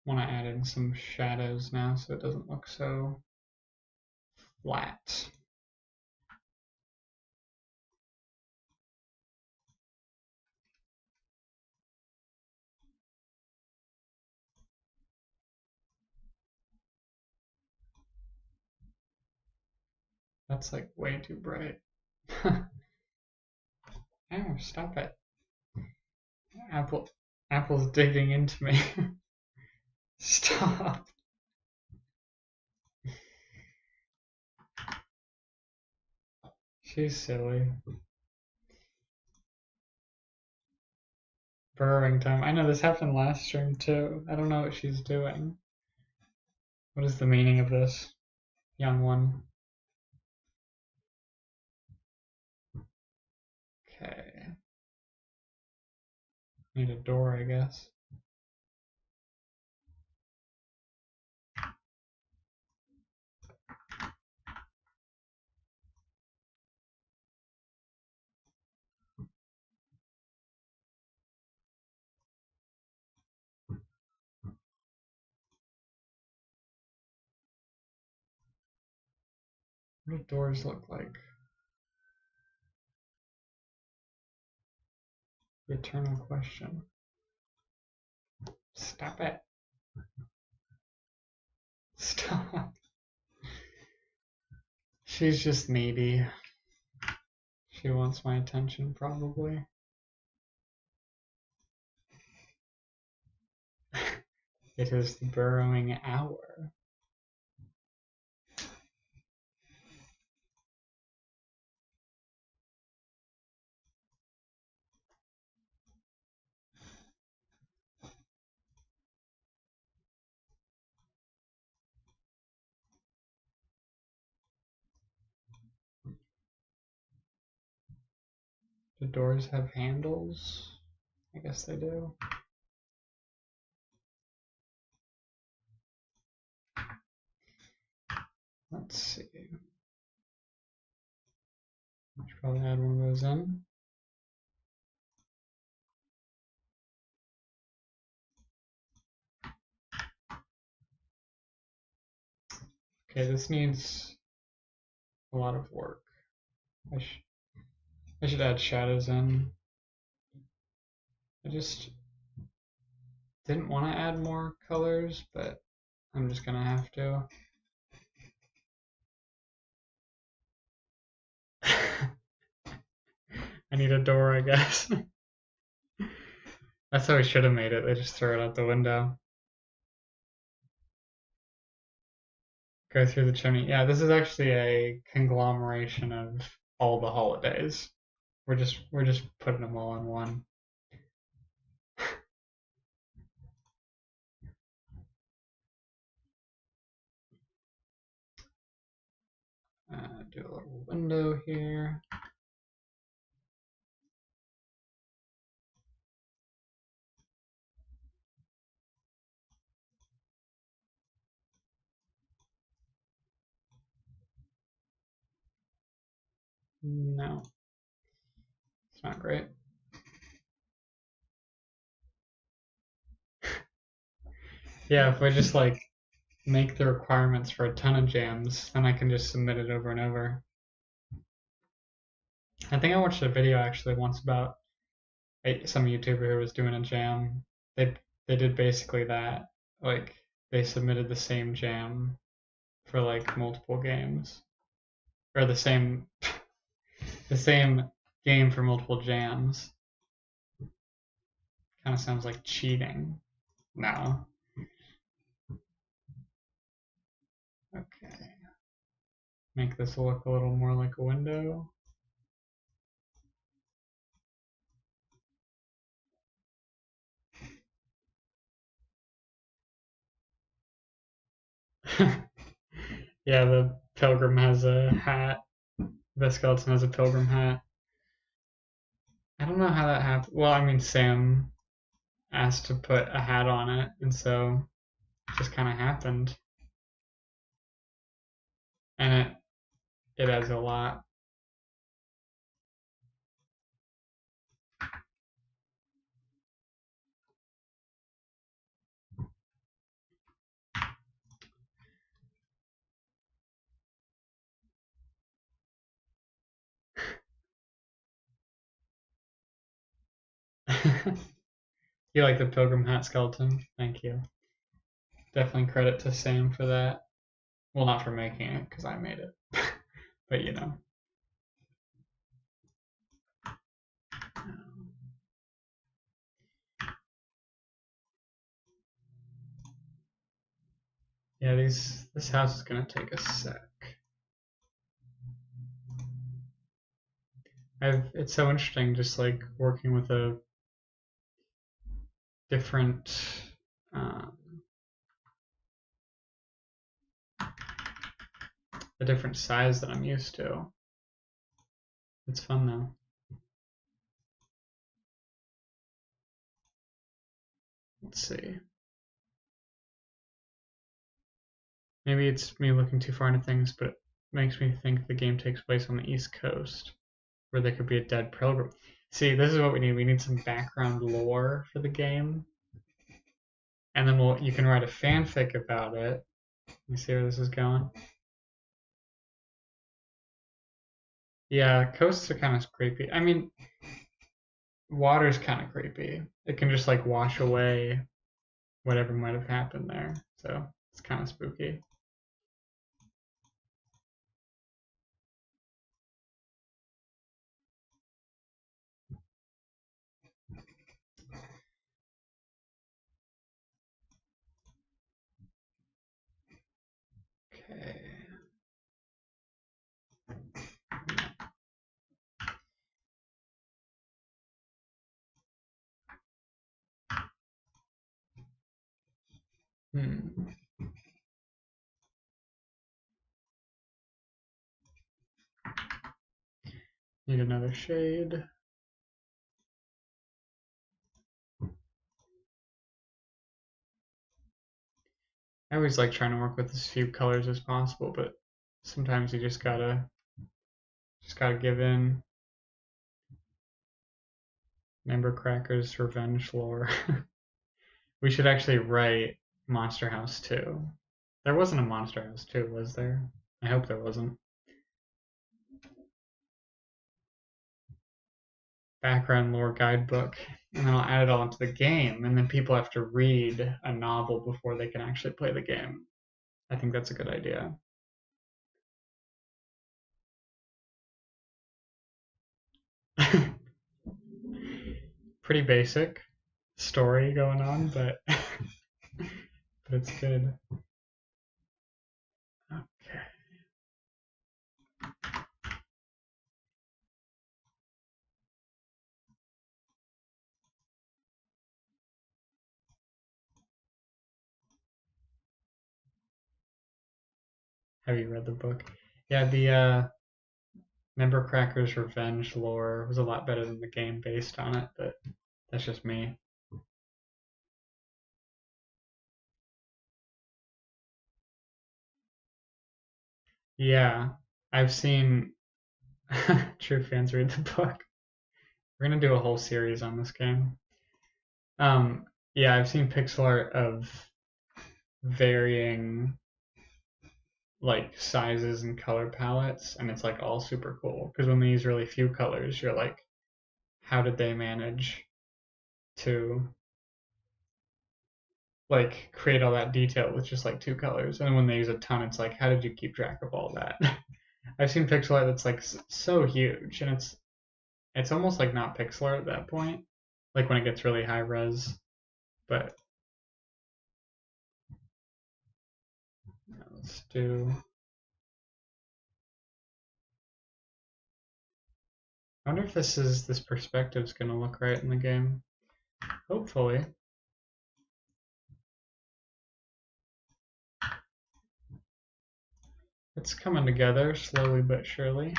Want to add in some shadows now so it doesn't look so flat. That's like way too bright. Oh, stop it. Apple's digging into me. Stop. She's silly. Burrowing time. I know this happened last stream too. I don't know what she's doing. What is the meaning of this, young one? Okay. Need a door, I guess. What do doors look like? The eternal question. Stop it. Stop. She's just needy. She wants my attention, probably. It is the burrowing hour. Do doors have handles? I guess they do. Let's see. I should probably add one of those in. Okay, this needs a lot of work. I should add shadows in. I just didn't want to add more colors, but I'm just gonna have to. I need a door, I guess. That's how we should have made it. They just throw it out the window. Go through the chimney. Yeah, this is actually a conglomeration of all the holidays. We're just putting them all in one. Do a little window here. No, it's not great. Yeah, if I just like make the requirements for a ton of jams, then I can just submit it over and over. I think I watched a video actually once about some YouTuber who was doing a jam. They did basically that. Like they submitted the same jam for like multiple games, or the same game for multiple jams. Kind of sounds like cheating. No. Okay. Make this look a little more like a window. Yeah, the pilgrim has a hat. The skeleton has a pilgrim hat. I don't know how that happened. Well, I mean, Sam asked to put a hat on it, and so it just kind of happened. And it adds a lot. You like the pilgrim hat skeleton? Thank you. Definitely credit to Sam for that. Well, not for making it, because I made it. But you know. Yeah, this house is gonna take a sec. It's so interesting just like working with different um, a different size that I'm used to. It's fun though. Let's see. Maybe it's me looking too far into things, but it makes me think the game takes place on the East Coast, where there could be a dead pilgrim. See, this is what we need. We need some background lore for the game, and then you can write a fanfic about it. You see where this is going? Yeah, coasts are kind of creepy. I mean, water's kind of creepy. It can just like wash away whatever might have happened there. So it's kind of spooky. Okay. Hmm. Need another shade. I always like trying to work with as few colors as possible, but sometimes you just gotta give in. Member Crackers Revenge Lore. We should actually write Monster House 2. There wasn't a Monster House 2, was there? I hope there wasn't. Background lore guidebook. And then I'll add it all into the game, and then people have to read a novel before they can actually play the game. I think that's a good idea. Pretty basic story going on, but but it's good. Okay. Have you read the book? Yeah, the Member Cracker's Revenge lore was a lot better than the game based on it, but that's just me. Yeah, I've seen true fans read the book. We're gonna do a whole series on this game. Yeah, I've seen pixel art of varying like sizes and color palettes, and it's like all super cool. Because when they use really few colors, you're like, how did they manage to like create all that detail with just like two colors? And when they use a ton, it's like, how did you keep track of all that? I've seen pixel art that's like so huge, and it's almost like not pixel art at that point, like when it gets really high res. But let's do. I wonder if this perspective is gonna look right in the game. Hopefully. It's coming together slowly but surely.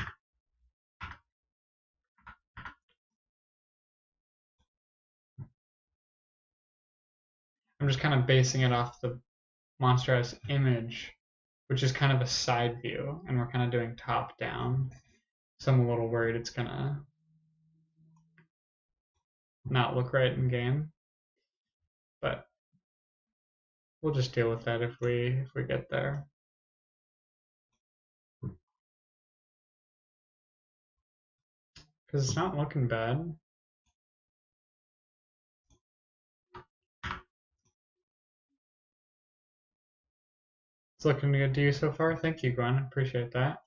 I'm just kind of basing it off the Monster House image, which is kind of a side view, and we're kind of doing top down. So I'm a little worried it's gonna not look right in game, but we'll just deal with that if we get there. Because it's not looking bad. It's looking good to you so far. Thank you, Gwen. Appreciate that.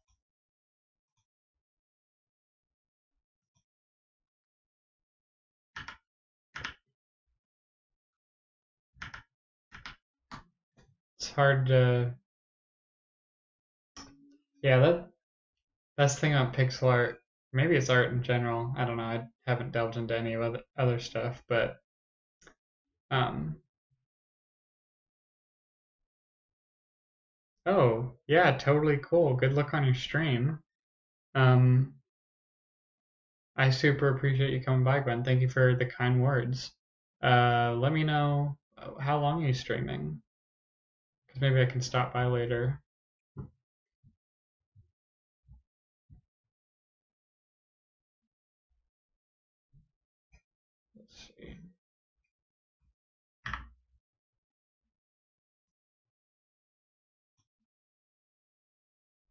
It's hard to, yeah. That's the thing about pixel art. Maybe it's art in general. I don't know. I haven't delved into any of other stuff, but um. Oh yeah, totally cool. Good luck on your stream. Um, I super appreciate you coming by, Gwen. Thank you for the kind words. Let me know how long are you streaming, because maybe I can stop by later. Let's see.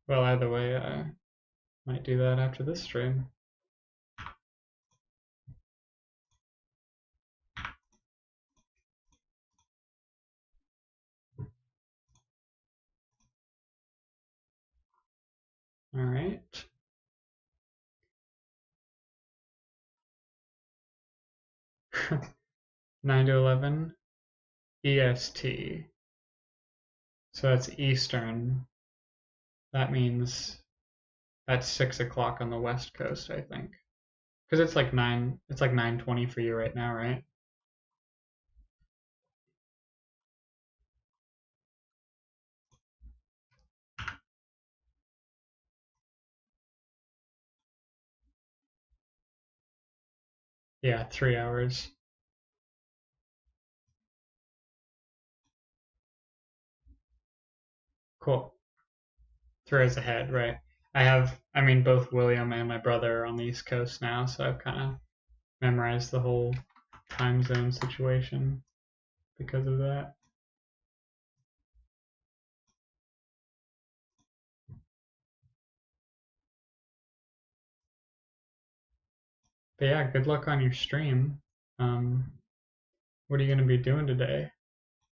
Well, either way, I might do that after this stream. 9 to 11 EST. So that's Eastern. That means that's 6 o'clock on the West Coast, I think. Because it's like 9:20 for you right now, right? Yeah, 3 hours. Cool. 3 hours ahead, right? I mean, both William and my brother are on the East Coast now, so I've kind of memorized the whole time zone situation because of that. But yeah, good luck on your stream. Um, what are you going to be doing today?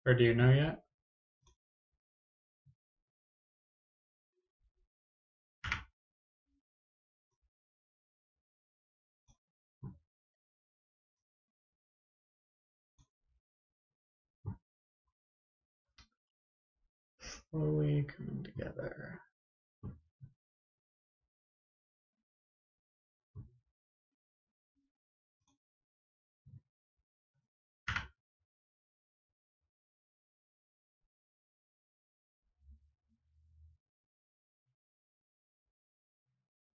Or do you know yet? Slowly coming together.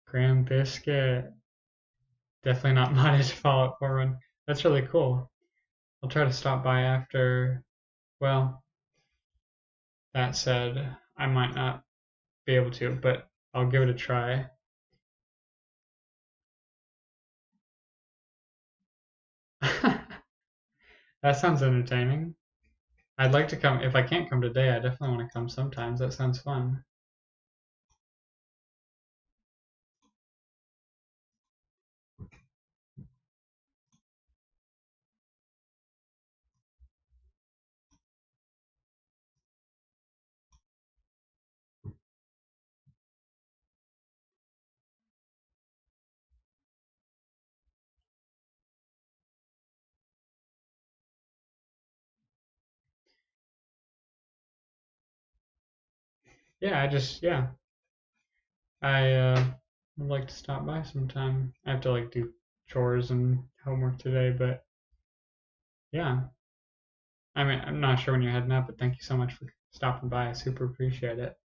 Graham Biscuit. Definitely not modded Fallout 4 run. That's really cool. I'll try to stop by after. Well, that said, I might not be able to, but I'll give it a try. That sounds entertaining. I'd like to come. If I can't come today, I definitely want to come sometimes. That sounds fun. Yeah, yeah. I would like to stop by sometime. I have to like do chores and homework today, but yeah. I mean, I'm not sure when you're heading up, but thank you so much for stopping by. I super appreciate it.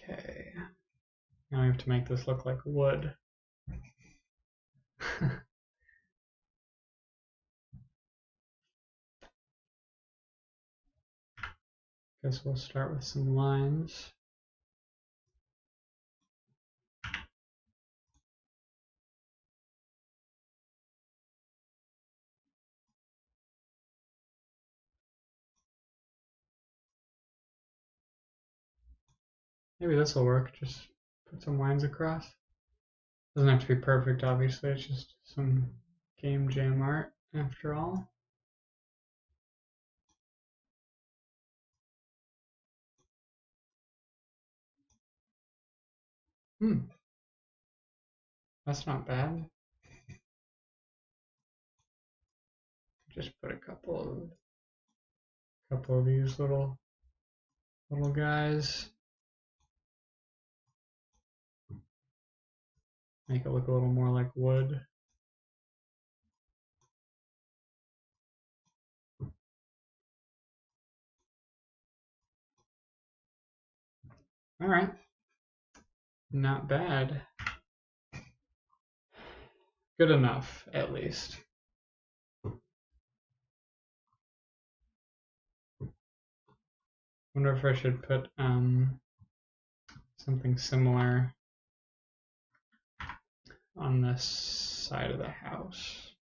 Okay. Now I have to make this look like wood. Guess we'll start with some lines. Maybe this will work. Just put some lines across. Doesn't have to be perfect, obviously. It's just some game jam art after all. That's not bad. Just put a couple of these little guys. Make it look a little more like wood. All right. Not bad. Good enough, at least. Wonder if I should put something similar on this side of the house.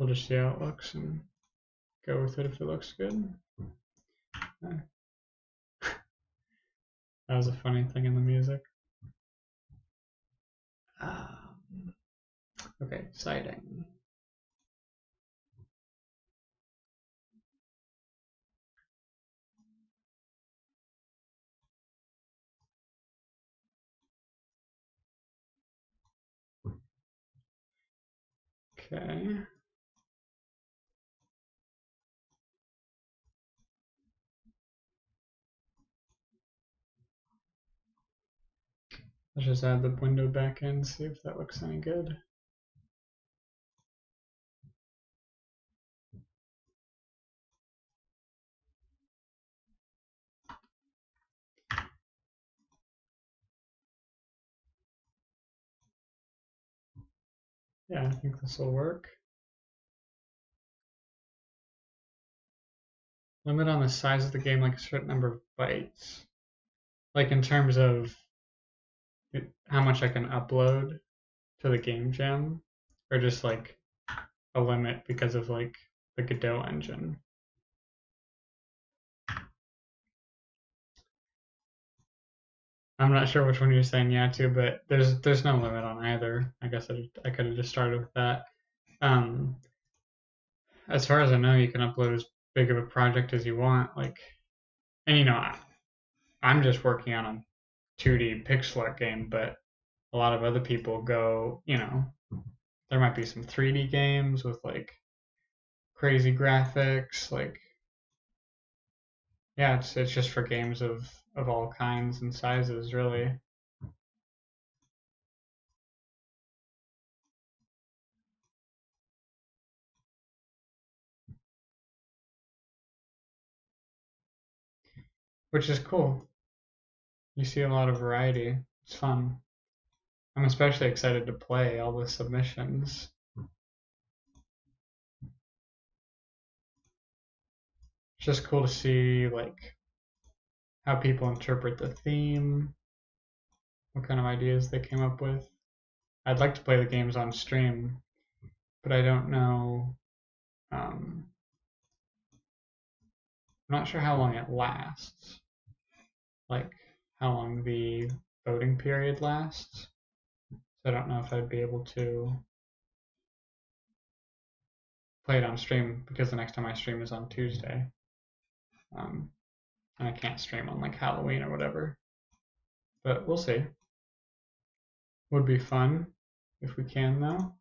we'll just see how it looks and go with it if it looks good. That was a funny thing in the music. Okay, siding. Okay. Let's just add the window back in, see if that looks any good. Yeah, I think this will work. Limit on the size of the game, like a certain number of bytes. Like in terms of how much I can upload to the game jam, or just like a limit because of like the Godot engine. I'm not sure which one you're saying yeah to, but there's no limit on either. I guess I could have just started with that. Um, as far as I know, you can upload as big of a project as you want. Like, and I'm just working on a 2D pixel art game, but a lot of other people go, there might be some 3D games with like crazy graphics. Like, yeah, it's just for games of all kinds and sizes, really. Which is cool. You see a lot of variety. It's fun. I'm especially excited to play all the submissions. It's just cool to see like how people interpret the theme, what kind of ideas they came up with. I'd like to play the games on stream, but I don't know. I'm not sure how long it lasts. Like how long the voting period lasts. So I don't know if I'd be able to play it on stream because the next time I stream is on Tuesday. And I can't stream on like Halloween or whatever. But we'll see. Would be fun if we can though.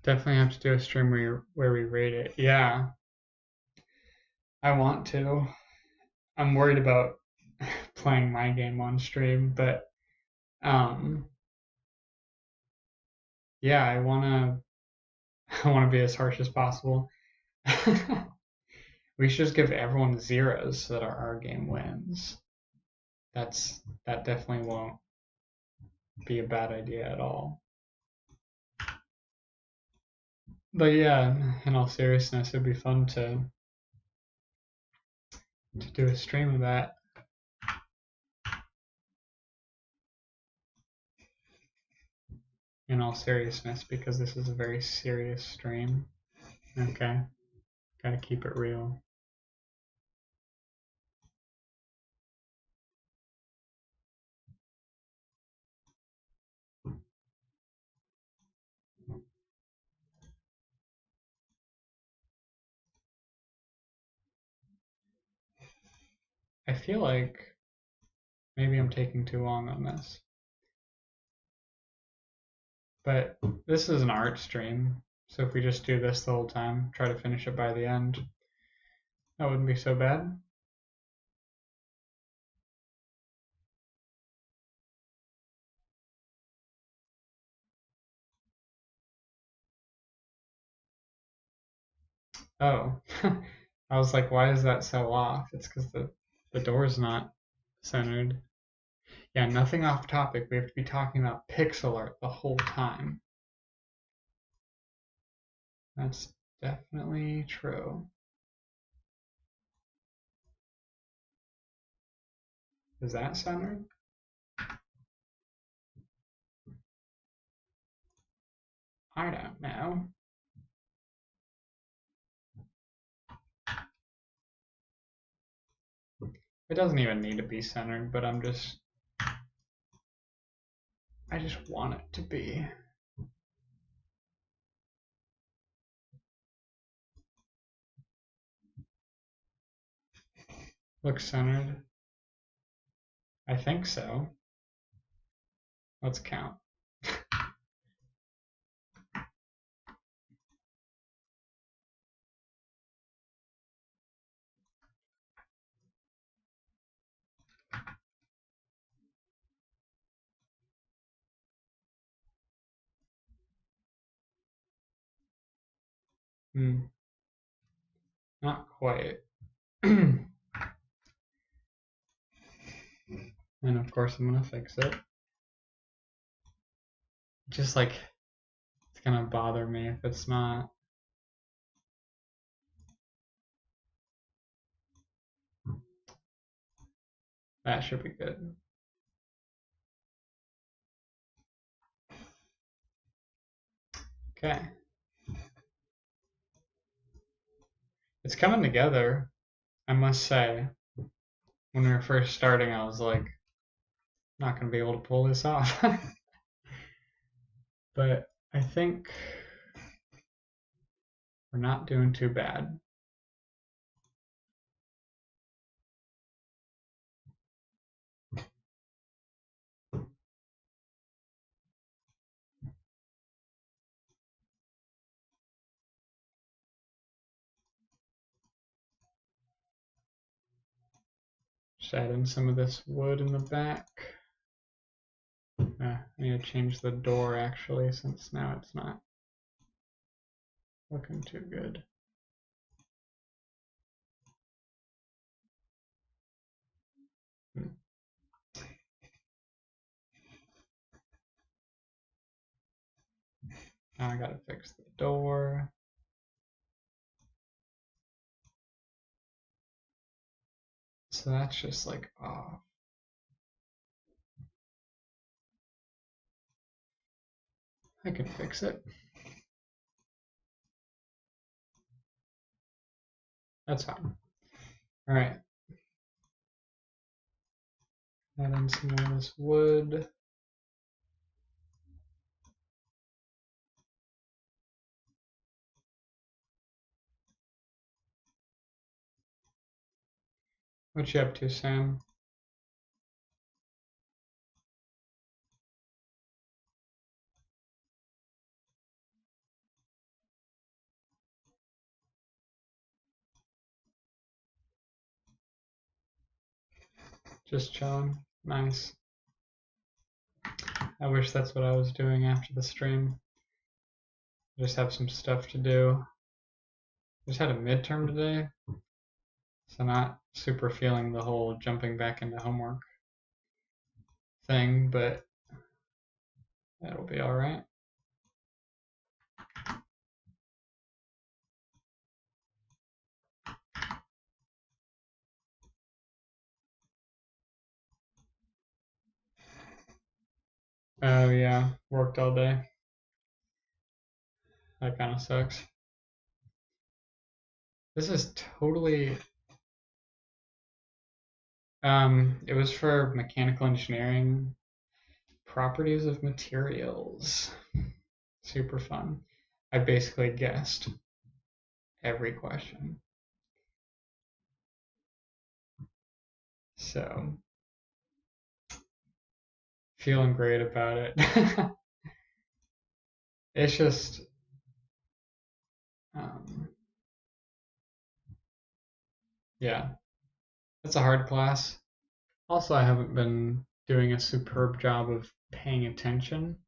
Definitely have to do a stream where we rate it. Yeah, I want to. I'm worried about playing my game on stream, but um, yeah, I wanna be as harsh as possible. We should just give everyone zeros so that our game wins. That definitely won't be a bad idea at all. But yeah, in all seriousness, it'd be fun to do a stream of that. In all seriousness, because this is a very serious stream. Okay, gotta keep it real. I feel like maybe I'm taking too long on this, but this is an art stream, so if we just do this the whole time, try to finish it by the end, that wouldn't be so bad. Oh, I was like, why is that so off? It's because the door's not centered. Yeah, nothing off topic. We have to be talking about pixel art the whole time. That's definitely true. Is that centered? I don't know. It doesn't even need to be centered, but I just want it to be. Looks centered. I think so. Let's count. Not quite. And of course I'm gonna fix it. Just like, it's gonna bother me if it's not. That should be good. Okay. It's coming together, I must say. When we were first starting, I was like, not gonna be able to pull this off. But I think we're not doing too bad. Just add in some of this wood in the back. I need to change the door actually, since now it's not looking too good. Now I gotta fix the door. So that's just like off. I can fix it. That's fine. All right. Add in some more of this wood. What you up to, Sam? Just chilling. Nice. I wish that's what I was doing after the stream. I just have some stuff to do. I just had a midterm today, so not super feeling the whole jumping back into homework thing, but that'll be all right. Oh yeah, worked all day. That kind of sucks. This is totally. It was for mechanical engineering, properties of materials. Super fun. I basically guessed every question. So, feeling great about it. It's just, yeah, it's a hard class. Also, I haven't been doing a superb job of paying attention.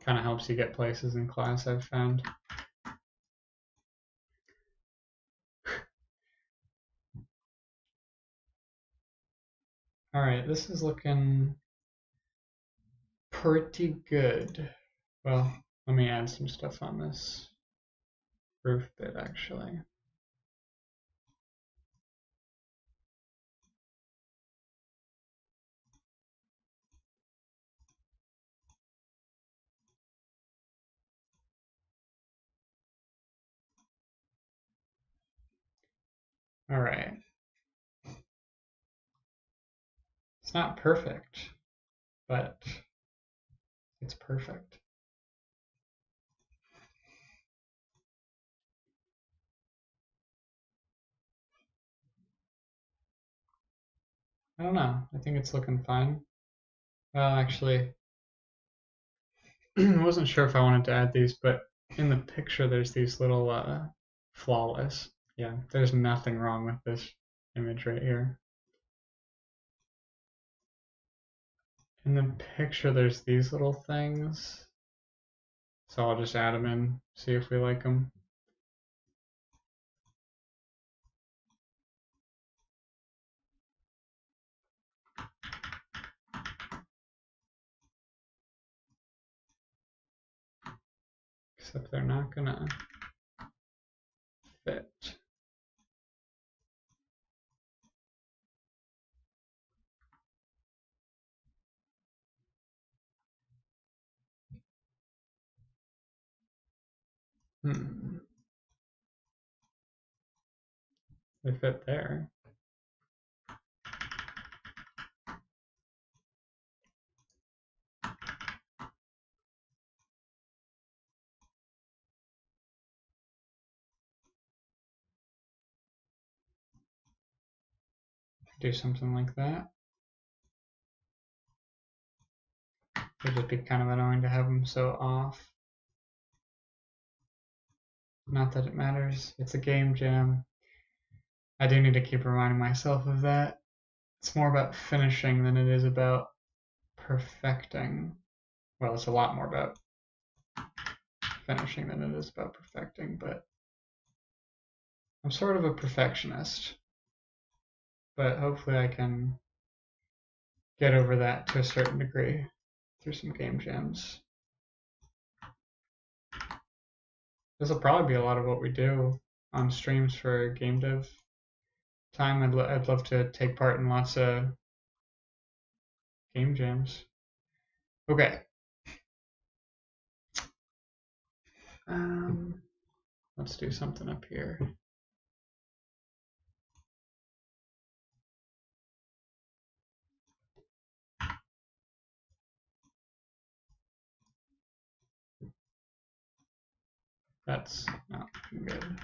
Kind of helps you get places in class, I've found. Alright, this is looking pretty good. Well, let me add some stuff on this roof bit actually. Alright. It's not perfect, but it's perfect. I don't know. I think it's looking fine. Well, actually, I wasn't sure if I wanted to add these, but in the picture there's these little flawless. Yeah, there's nothing wrong with this image right here. In the picture there's these little things. So I'll just add them in, see if we like them. Except they're not gonna fit. They fit there. Do something like that. It'd just be kind of annoying to have them so off. Not that it matters. It's a game jam. I do need to keep reminding myself of that. It's more about finishing than it is about perfecting. Well, it's a lot more about finishing than it is about perfecting, but I'm sort of a perfectionist. But hopefully I can get over that to a certain degree through some game jams. This will probably be a lot of what we do on streams for game dev time. I'd love to take part in lots of game jams. Okay. Let's do something up here. That's not looking good.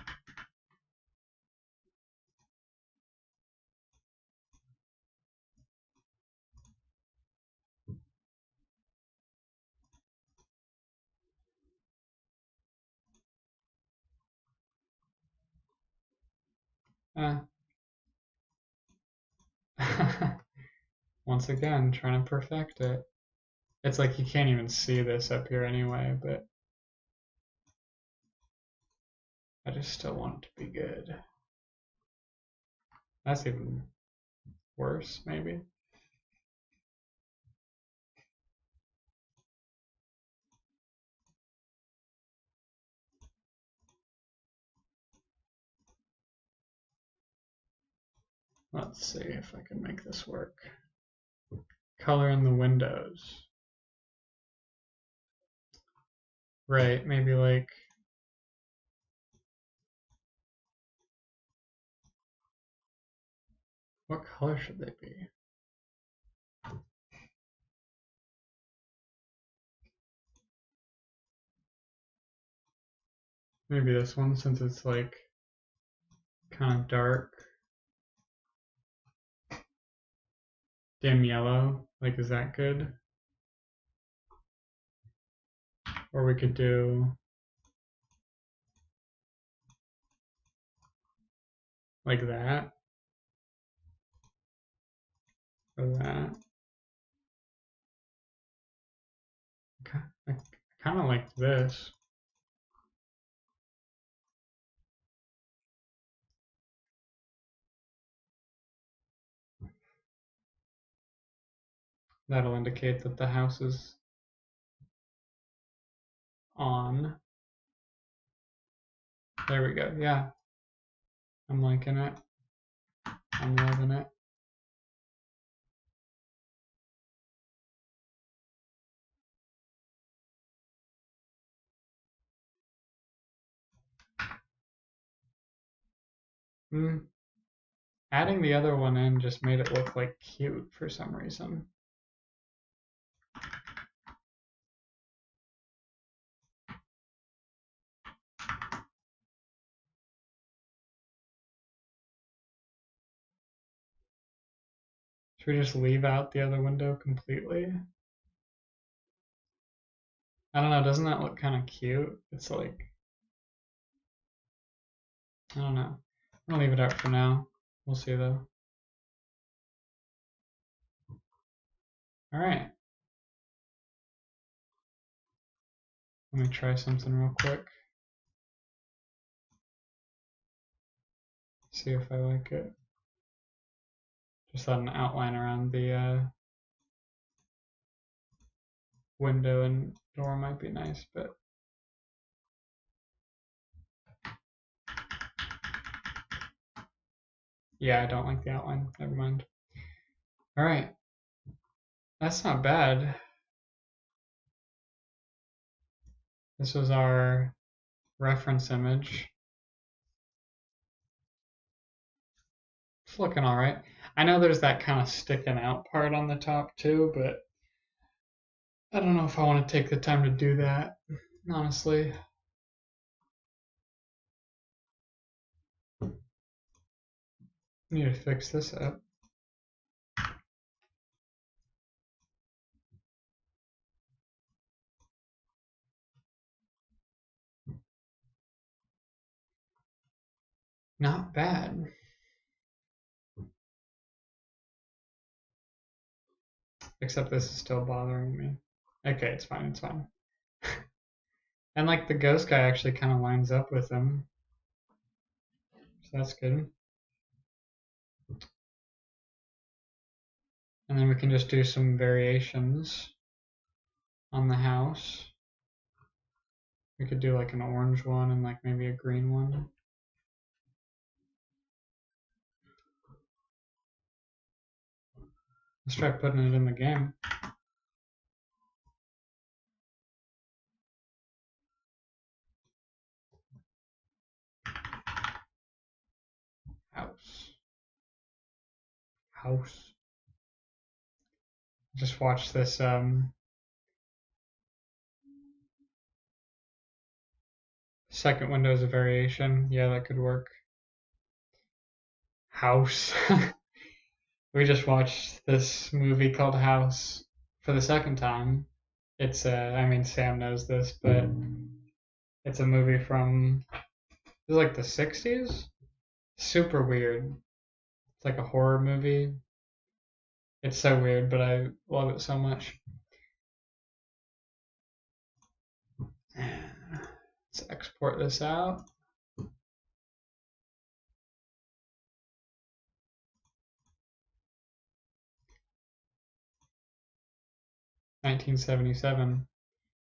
Once again, trying to perfect it. It's like you can't even see this up here anyway, but I just still want it to be good. That's even worse, maybe. Let's see if I can make this work. Color in the windows. Right, maybe like what color should they be? Maybe this one, since it's like kind of dark. Dim yellow, like is that good? Or we could do like that. Or that. I kind of like this. That'll indicate that the house is on. There we go. Yeah, I'm liking it. I'm loving it. Adding the other one in just made it look like cute for some reason. Should we just leave out the other window completely? I don't know, doesn't that look kind of cute? It's like, I don't know. I'm gonna leave it out for now. We'll see though. All right. Let me try something real quick. See if I like it. Just thought an outline around the window and door might be nice, but yeah, I don't like the outline. Never mind. All right. That's not bad. This was our reference image. It's looking all right. I know there's that kind of sticking out part on the top too, but I don't know if I want to take the time to do that, honestly. I need to fix this up. Not bad. Except this is still bothering me. Okay, it's fine, it's fine. And like the ghost guy actually kind of lines up with him. So that's good. And then we can just do some variations on the house. We could do like an orange one and like maybe a green one. Let's try putting it in the game. House. House. Just watch this second window as a variation. Yeah, that could work. House. We just watched this movie called House for the second time. It's I mean Sam knows this, but it's a movie from it was like the 60s. Super weird. It's like a horror movie. It's so weird, but I love it so much. Let's export this out. (1977).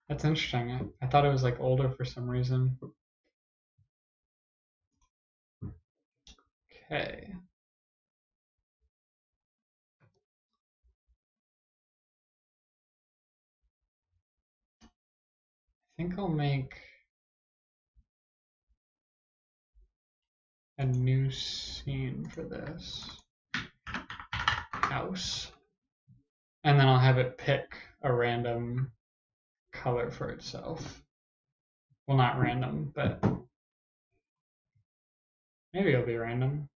That's interesting. I thought it was like older for some reason. Okay. I think I'll make a new scene for this house. And then I'll have it pick a random color for itself. Well, not random, but maybe it'll be random.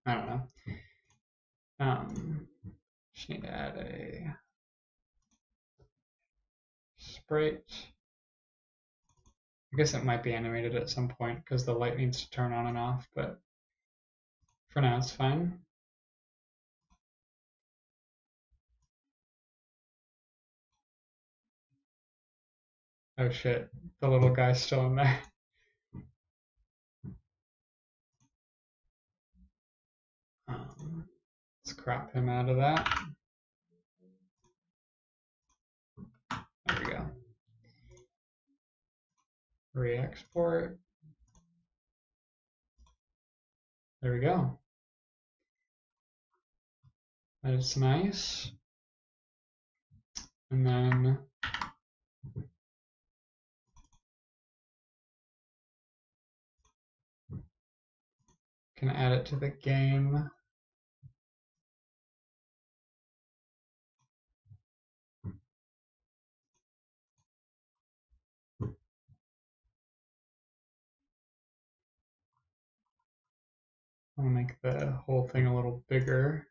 I don't know. Just need to add a sprite. I guess it might be animated at some point because the light needs to turn on and off, but for now it's fine. Oh shit, the little guy's still in there. Let's crop him out of that. re-export. There we go. That is nice. And then can add it to the game. I'll make the whole thing a little bigger.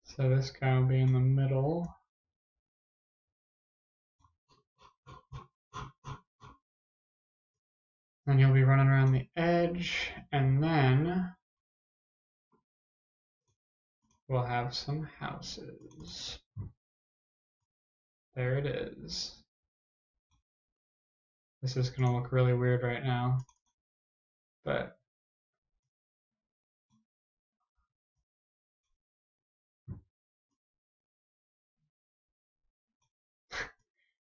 So this guy will be in the middle. Then you'll be running around the edge, and then we'll have some houses. There it is. This is gonna look really weird right now, but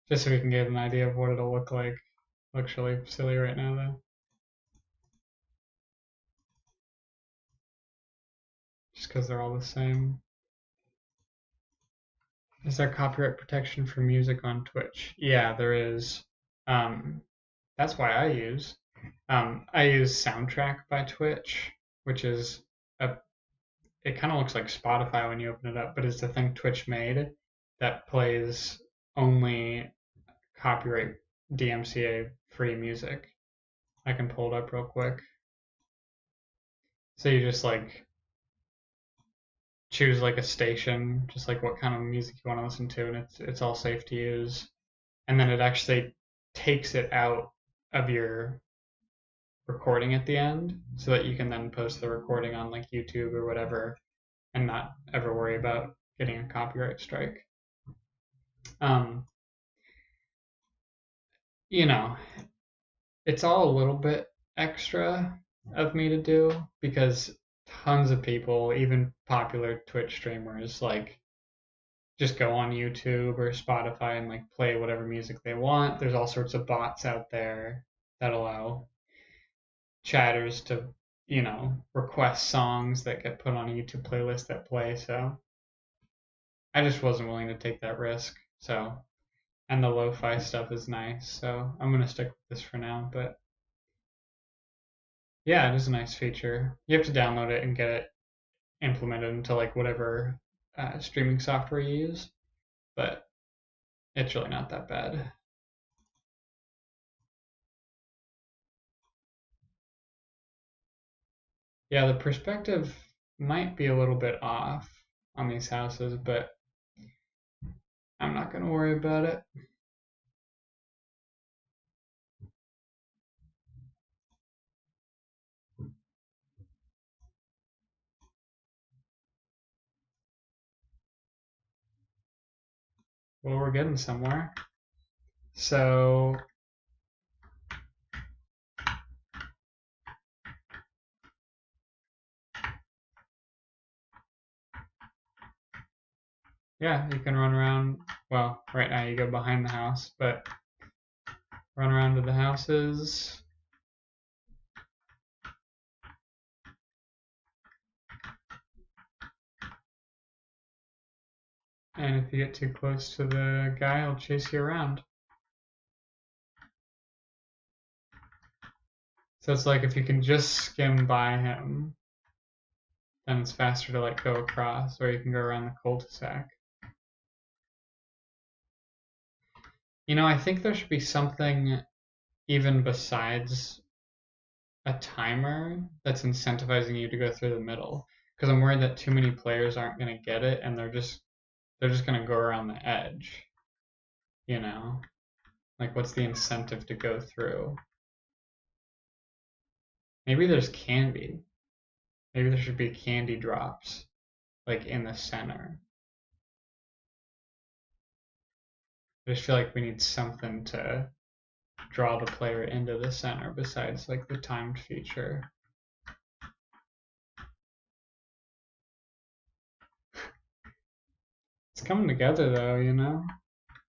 just so we can get an idea of what it'll look like. Looks really silly right now though. Just because they're all the same. Is there copyright protection for music on Twitch? Yeah, there is. That's why I use Soundtrack by Twitch, which is it kind of looks like Spotify when you open it up, but it's the thing Twitch made that plays only copyright DMCA free music. I can pull it up real quick. So you just like choose like a station, just like what kind of music you want to listen to, and it's all safe to use. And then it actually takes it out of your recording at the end so that you can then post the recording on like YouTube or whatever and not ever worry about getting a copyright strike. You know, it's all a little bit extra of me to do because tons of people, even popular Twitch streamers, like just go on YouTube or Spotify and like play whatever music they want. There's all sorts of bots out there that allow chatters to, request songs that get put on a YouTube playlist that play. So I just wasn't willing to take that risk. So, and the lo-fi stuff is nice. So I'm going to stick with this for now. But yeah, it is a nice feature. You have to download it and get it implemented into like whatever streaming software you use. But it's really not that bad. Yeah, the perspective might be a little bit off on these houses, but I'm not going to worry about it. Well, we're getting somewhere. So yeah, you can run around. Well, right now you go behind the house, but run around to the houses. And if you get too close to the guy, he'll chase you around. So it's like if you can just skim by him, then it's faster to like go across, or you can go around the cul-de-sac. I think there should be something even besides a timer that's incentivizing you to go through the middle. Because I'm worried that too many players aren't going to get it, and they're just going to go around the edge. Like what's the incentive to go through? Maybe there's candy. Maybe there should be candy drops, like in the center. I just feel like we need something to draw the player into the center besides like the timed feature. It's coming together though, you know?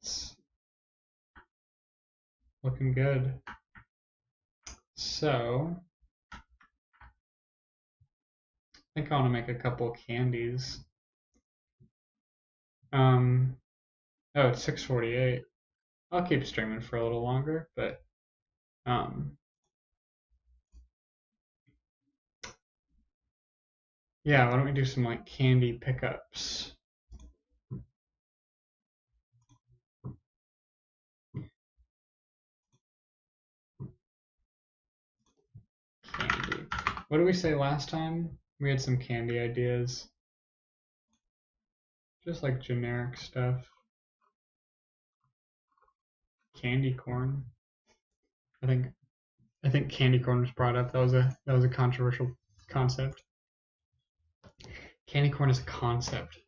It's looking good. So, I think I want to make a couple candies. Oh, it's 6:48. I'll keep streaming for a little longer, but yeah, why don't we do some like candy pickups? Candy. What did we say last time? We had some candy ideas. Just like generic stuff. Candy corn. I think candy corn was brought up. That was a controversial concept. Candy corn is a concept.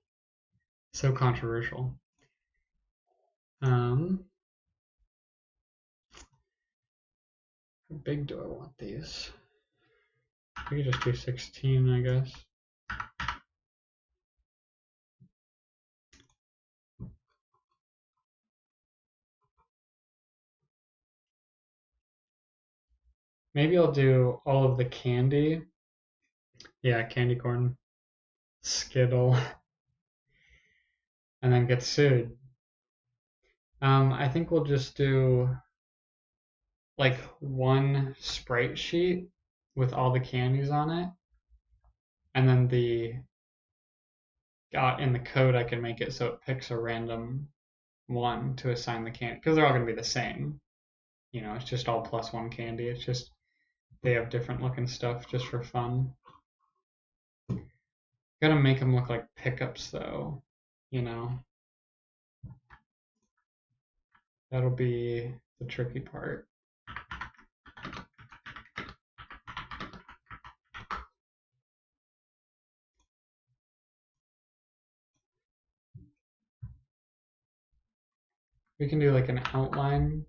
So controversial. How big do I want these? We could just do 16, I guess. Maybe I'll do all of the candy. Yeah, candy corn, Skittle, and then get sued. I think we'll just do like one Sprite sheet with all the candies on it, and then in the code I can make it so it picks a random one to assign the candy because they're all going to be the same. You know, it's just all +1 candy. It's just they have different looking stuff just for fun. Gotta make them look like pickups though, you know. That'll be the tricky part. We can do like an outline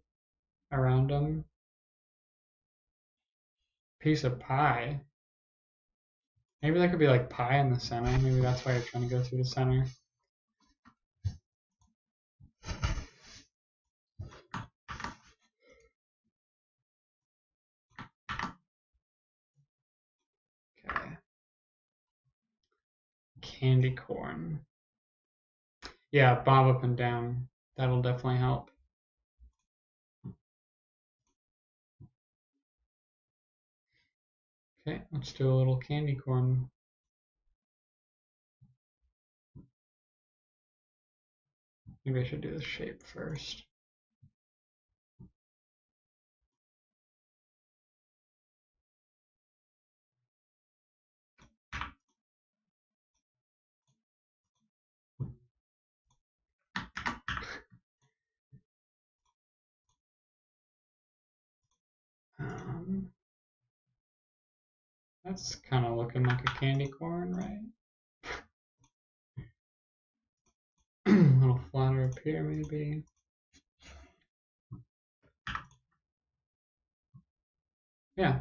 around them. Piece of pie. Maybe that could be like pie in the center. Maybe that's why you're trying to go through the center. Okay. Candy corn. Yeah, bob up and down. That'll definitely help. Okay, let's do a little candy corn. Maybe I should do the shape first. That's kind of looking like a candy corn, right? A little flatter up here, maybe. Yeah,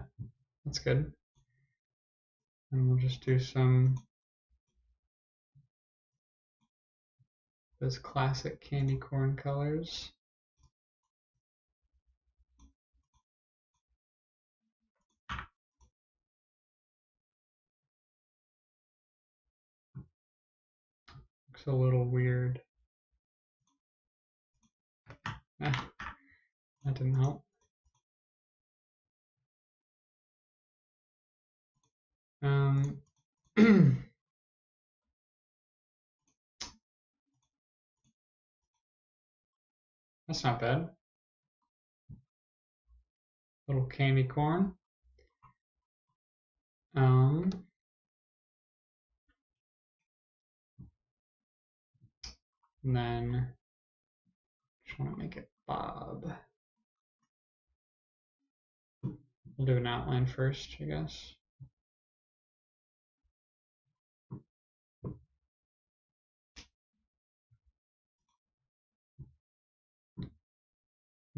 that's good. And we'll just do some those classic candy corn colors. Looks a little weird. That didn't help. That's not bad. Little candy corn. And then just want to make it bob. We'll do an outline first, I guess.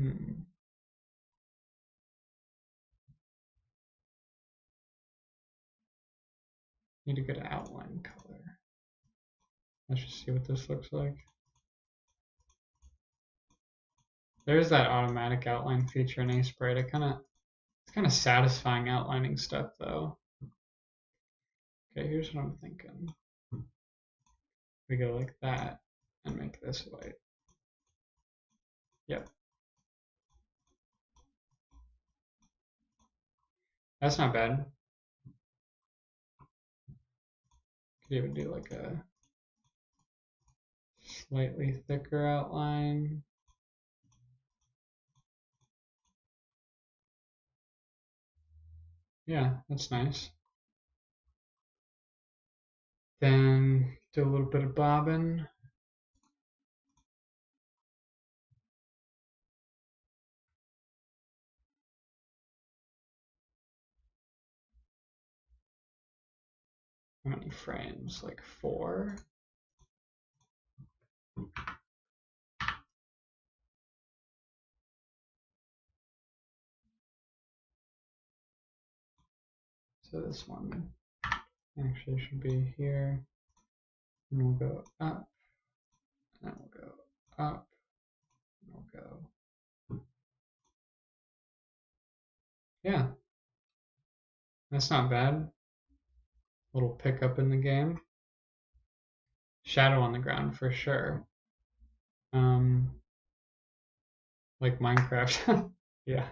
Hmm. Need a good outline color. Let's just see what this looks like. There's that automatic outline feature in Sprite. It's kind of satisfying outlining stuff though. Okay, here's what I'm thinking. We go like that and make this white. Yep. That's not bad. Could even do like a slightly thicker outline. Yeah, that's nice. Then do a little bit of bobbin. How many frames? Like 4? So this one actually should be here. And we'll go up. And then we'll go up. And we'll go. Yeah, that's not bad. Little pickup in the game. Shadow on the ground for sure. Like Minecraft. Yeah.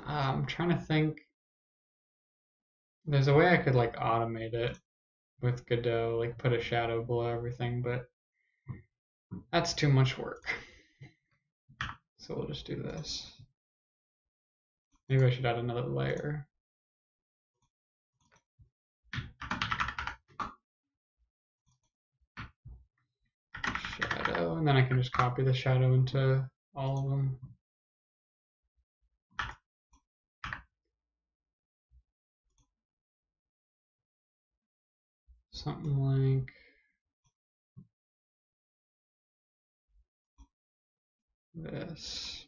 I'm trying to think. There's a way I could like automate it with Godot, like put a shadow below everything, but that's too much work. So we'll just do this. Maybe I should add another layer. Shadow, and then I can just copy the shadow into all of them. Something like this.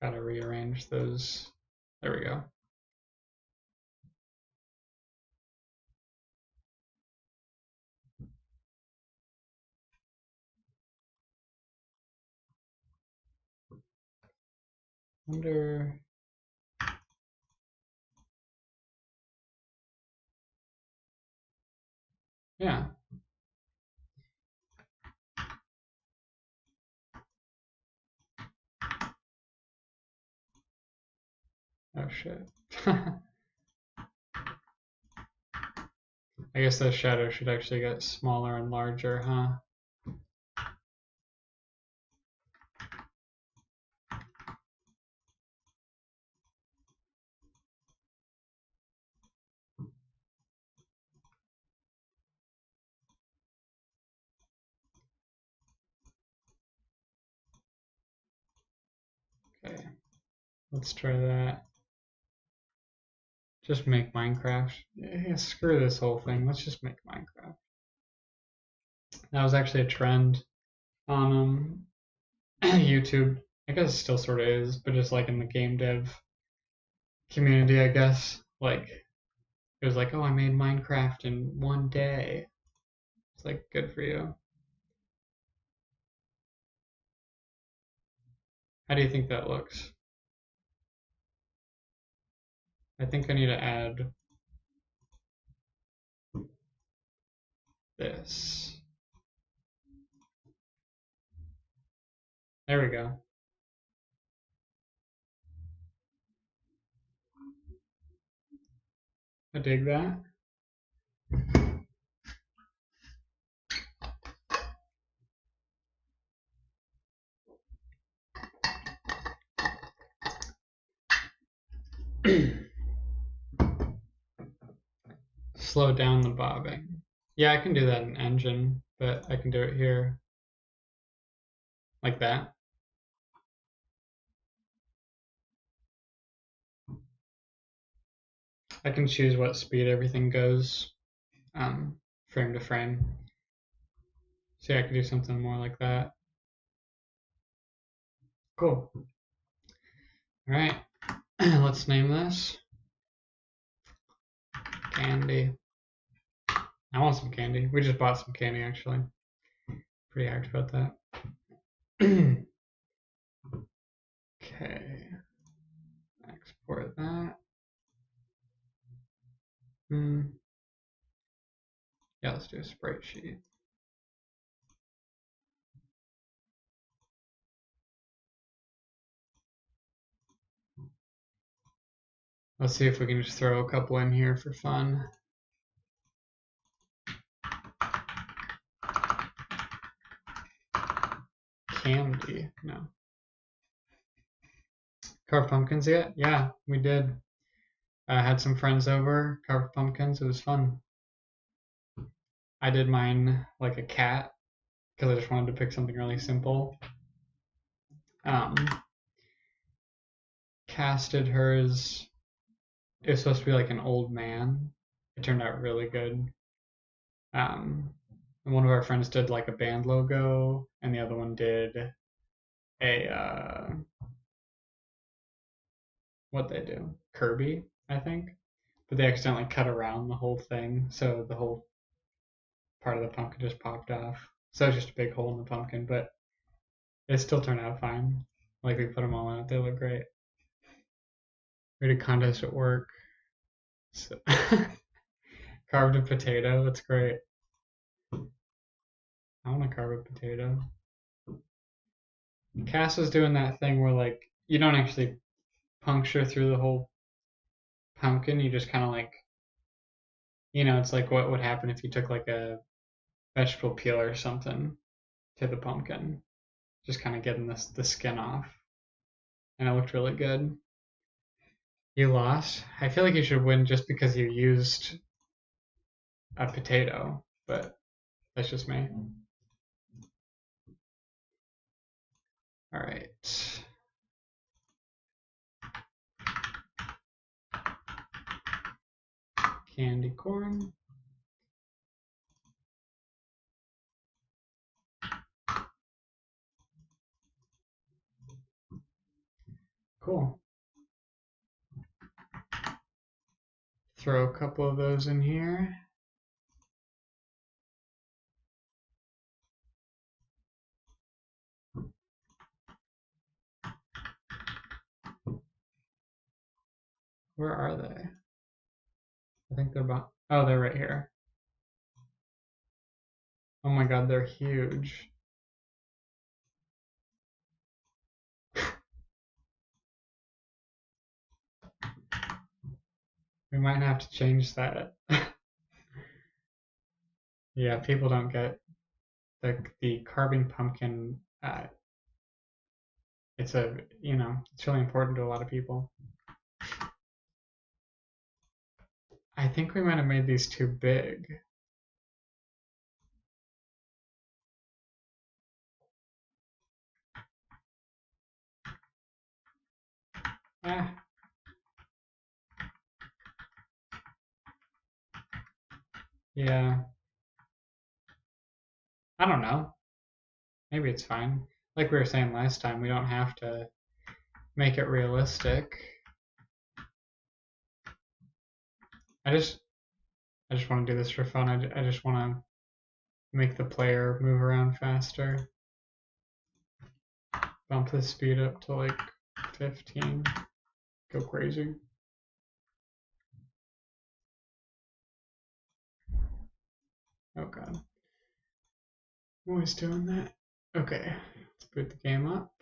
Gotta rearrange those. There we go. Under. Yeah. Oh shit. I guess the shadow should actually get smaller and larger, huh? Okay, let's try that. Just make Minecraft. Yeah, screw this whole thing. Let's just make Minecraft. That was actually a trend on YouTube. I guess it still sort of is, but just like in the game dev community, I guess. Like it was like, oh, I made Minecraft in one day. It's like good for you. How do you think that looks? I think I need to add this. There we go. I dig that. Slow down the bobbing. Yeah, I can do that in Engine, but I can do it here like that. I can choose what speed everything goes, frame to frame. So yeah, I could do something more like that. Cool. All right, let's name this Candy. I want some candy. We just bought some candy actually. Pretty hyped about that. Okay. Export that. Yeah, let's do a sprite sheet. Let's see if we can just throw a couple in here for fun. Candy, no. Carved pumpkins yet? Yeah, we did. I had some friends over, carved pumpkins. It was fun. I did mine like a cat because I just wanted to pick something really simple. Cass did hers. It was supposed to be like an old man. It turned out really good. And one of our friends did like a band logo, and the other one did a what they do, Kirby, I think. But they accidentally cut around the whole thing, so the whole part of the pumpkin just popped off. So it's just a big hole in the pumpkin, but it still turned out fine. Like we put them all out, they look great. We did a contest at work. So carved a potato. That's great. I want to carve a potato. Cass was doing that thing where like you don't actually puncture through the whole pumpkin. You just kind of like, it's like what would happen if you took like a vegetable peel or something to the pumpkin, just kind of getting the skin off, and it looked really good. You lost. I feel like you should win just because you used a potato, but that's just me. All right. Candy corn. Cool. Throw a couple of those in here. Where are they? I think they're about. Oh, they're right here. Oh my god, they're huge. We might have to change that. Yeah, people don't get the carving pumpkin. It's it's really important to a lot of people. I think we might have made these too big. Ah. Yeah. I don't know. Maybe it's fine. Like we were saying last time, we don't have to make it realistic. I just want to do this for fun. I just want to make the player move around faster. Bump the speed up to like 15. Go crazy. Oh god. I'm always doing that. Okay, let's boot the game up.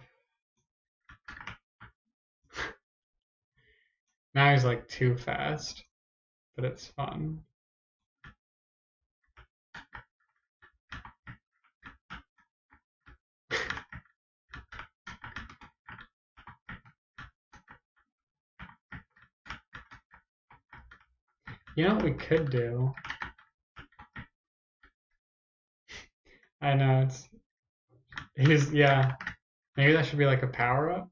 Now he's like too fast, but it's fun. You know what we could do? I know yeah. Maybe that should be like a power up.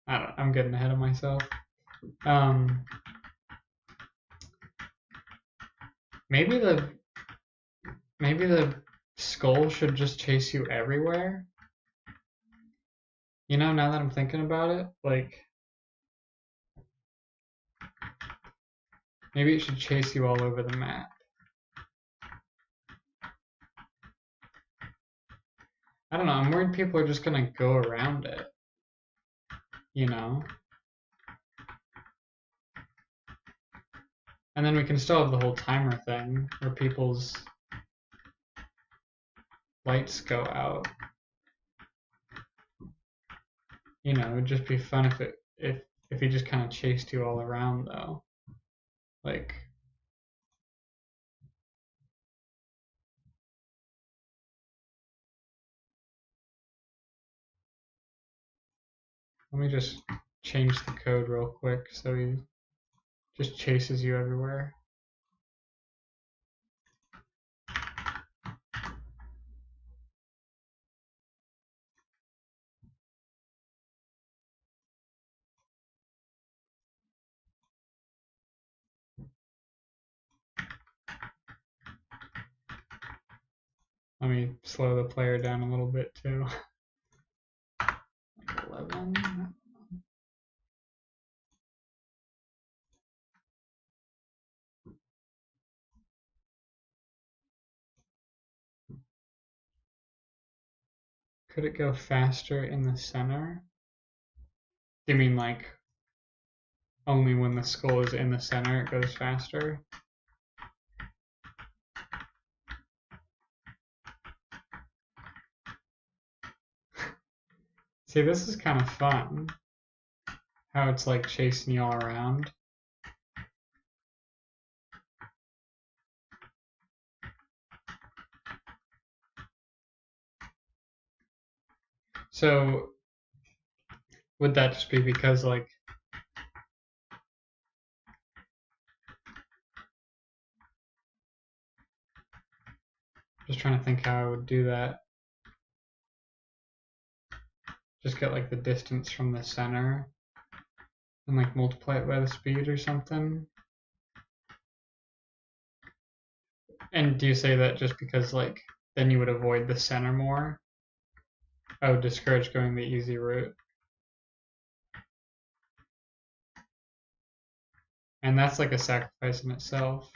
I'm getting ahead of myself. Maybe the skull should just chase you everywhere. You know, now that I'm thinking about it, like maybe it should chase you all over the map. I don't know, I'm worried people are just gonna go around it, you know? And then we can still have the whole timer thing where people's lights go out. You know, it would just be fun if he just kind of chased you all around though. Like let me just change the code real quick so he just chases you everywhere. Let me slow the player down a little bit too. Like 11. Could it go faster in the center? Do you mean like only when the skull is in the center it goes faster? See, this is kind of fun. How it's like chasing you all around. So would that just be because like just trying to think how I would do that. Just get like the distance from the center and like multiply it by the speed or something. And do you say that just because like then you would avoid the center more? I would discourage going the easy route. And that's like a sacrifice in itself.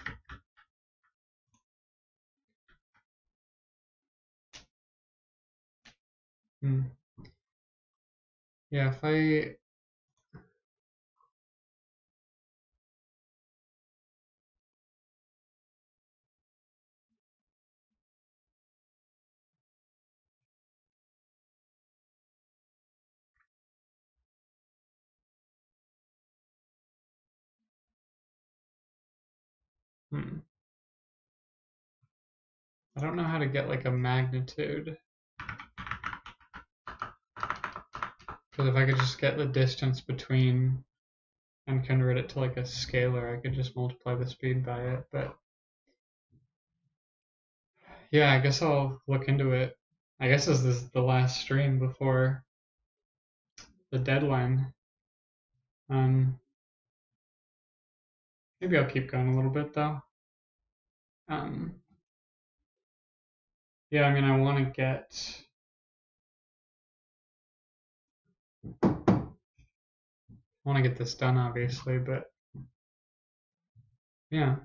Hmm. Yeah, if I hmm. I don't know how to get like a magnitude. Because if I could just get the distance between and convert it to like a scalar, I could just multiply the speed by it. But yeah, I guess I'll look into it. I guess this is the last stream before the deadline. Um, Maybe I'll keep going a little bit though. Um, yeah, I mean, I want to get this done, obviously, but yeah.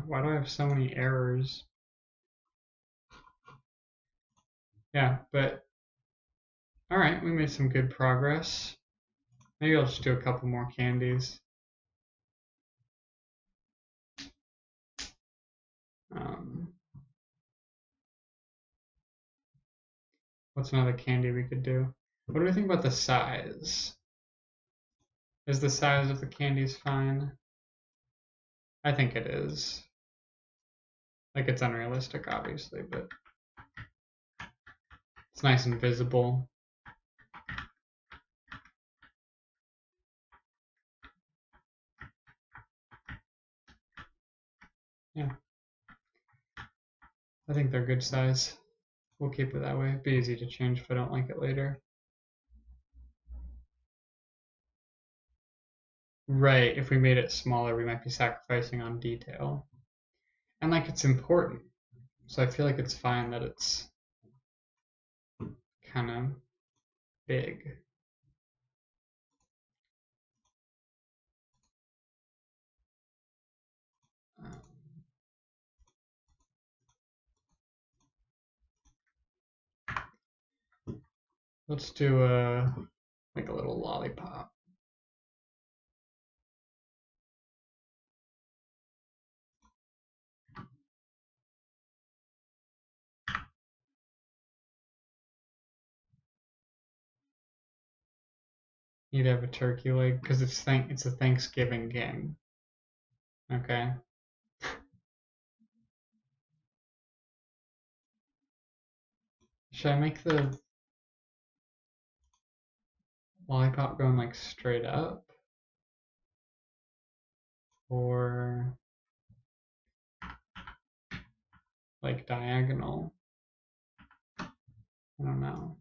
Why do I have so many errors? Yeah, but all right, we made some good progress. Maybe I'll just do a couple more candies. Um, what's another candy we could do? What do we think about the size? Is the size of the candies fine? I think it is. Like it's unrealistic, obviously, but it's nice and visible. Yeah, I think they're good size. We'll keep it that way. It'd be easy to change if I don't like it later. Right, if we made it smaller, we might be sacrificing on detail. And like it's important. So I feel like it's fine that it's kind of big. Um, let's do like a little lollipop. You'd have a turkey leg because it's a Thanksgiving game. Okay. Should I make the lollipop going like straight up or like diagonal? I don't know.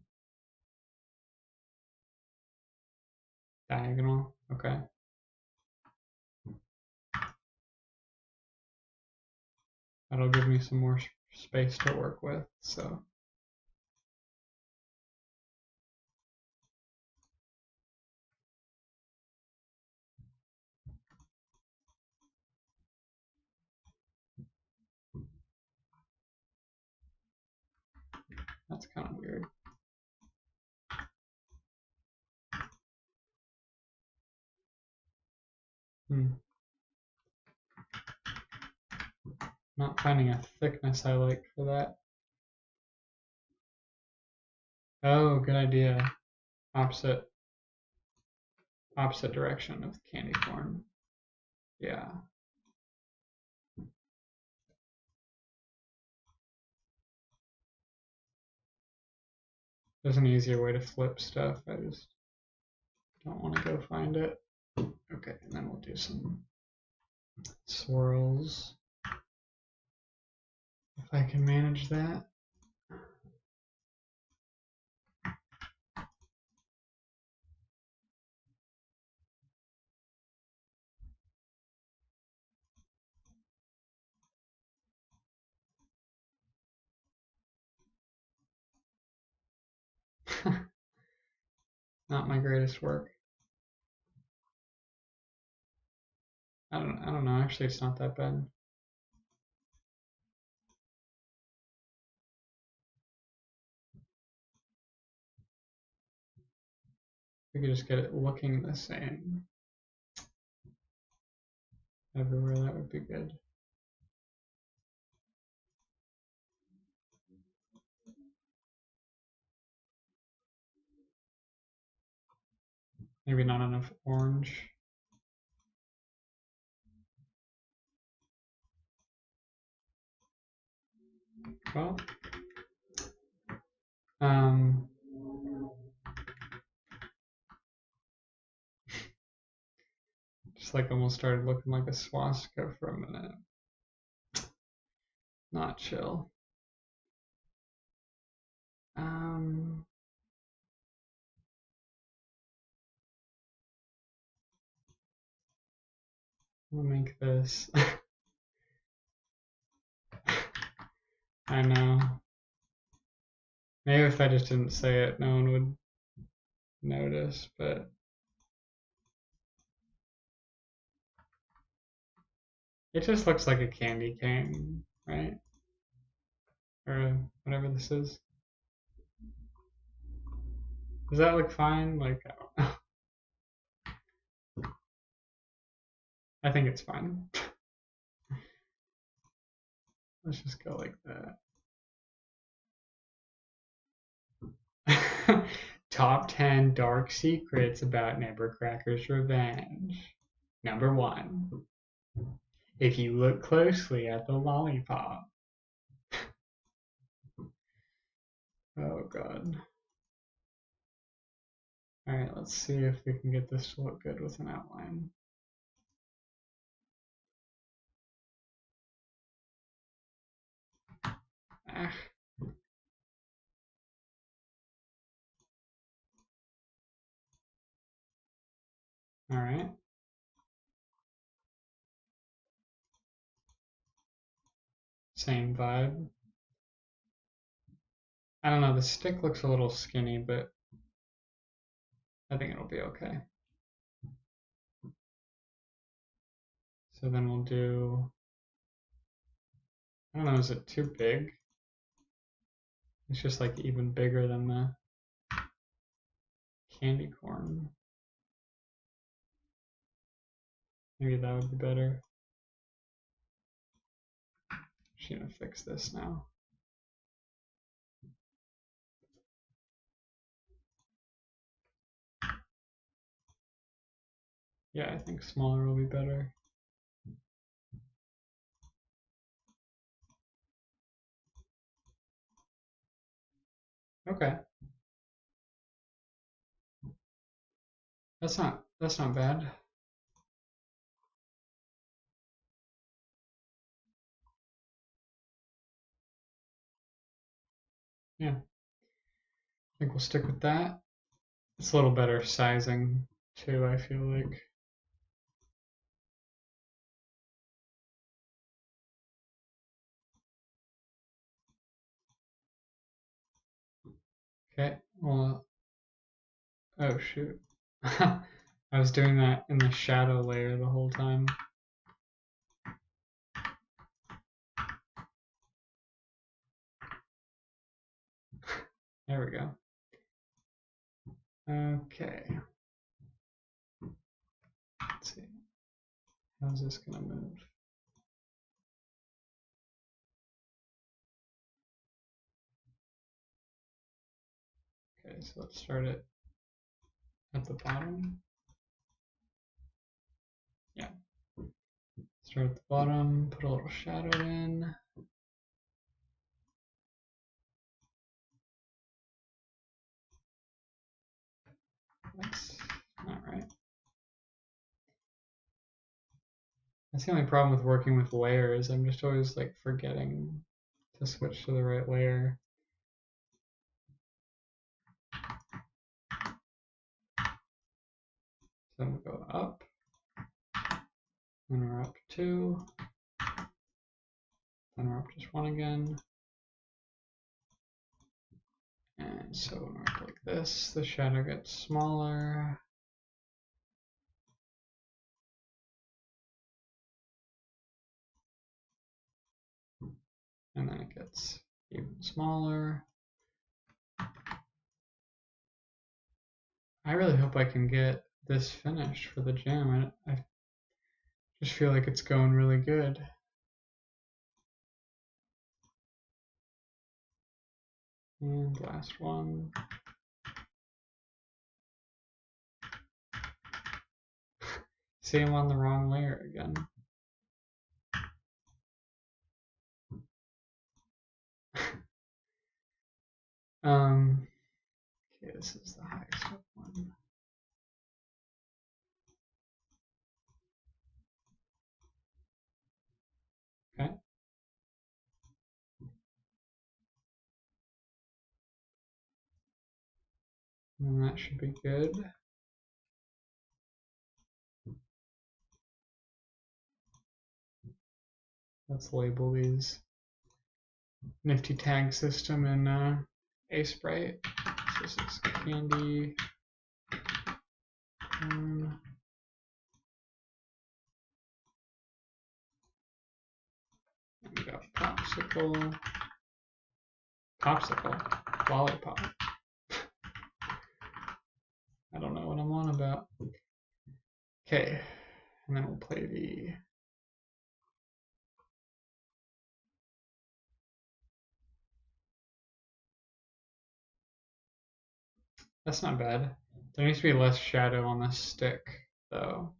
Diagonal. Okay. That'll give me some more space to work with. So that's kind of weird. Not finding a thickness I like for that. Oh, good idea. Opposite direction of candy corn. Yeah. There's an easier way to flip stuff. I just don't want to go find it. Okay, and then we'll do some swirls. If I can manage that. Not my greatest work. I don't know. Actually, it's not that bad. We could just get it looking the same everywhere. That would be good. Maybe not enough orange. Well, um, just like almost started looking like a swastika for a minute. Not chill. Um, we'll make this. I know. Maybe if I just didn't say it, no one would notice, but it just looks like a candy cane, right? Or whatever this is. Does that look fine? Like, I don't know. I think it's fine. Let's just go like that. Top 10 dark secrets about Neighbor revenge. Number 1. If you look closely at the lollipop. Oh god. Alright, let's see if we can get this to look good with an outline. Ah. Alright. same vibe. I don't know, the stick looks a little skinny, but I think it'll be okay. So then we'll do, I don't know, is it too big? It's just like even bigger than the candy corn. Maybe that would be better. Just gonna fix this now. Yeah, I think smaller will be better. Okay. That's not bad. Yeah. I think we'll stick with that. It's a little better sizing too, I feel like. Okay, well, oh shoot. I was doing that in the shadow layer the whole time. There we go. Okay. Let's see. How's this gonna move? Okay, so let's start it at the bottom. Yeah. Start at the bottom, put a little shadow in. That's not right. That's the only problem with working with layers. I'm just always like forgetting to switch to the right layer. So I'm gonna go up, then we're up 2, then we're up just 1 again. And so when we're up like this, the shadow gets smaller. And then it gets even smaller. I really hope I can get this finished for the jam. I just feel like it's going really good. And last one. See, I'm on the wrong layer again. Okay, this is the highest up one. Okay. And that should be good. Let's label these. Nifty tag system in A-Sprite. So this is candy. And we got popsicle. Popsicle. Lollipop. I don't know what I'm on about. Okay. And then we'll play the that's not bad. There needs to be less shadow on the stick, though.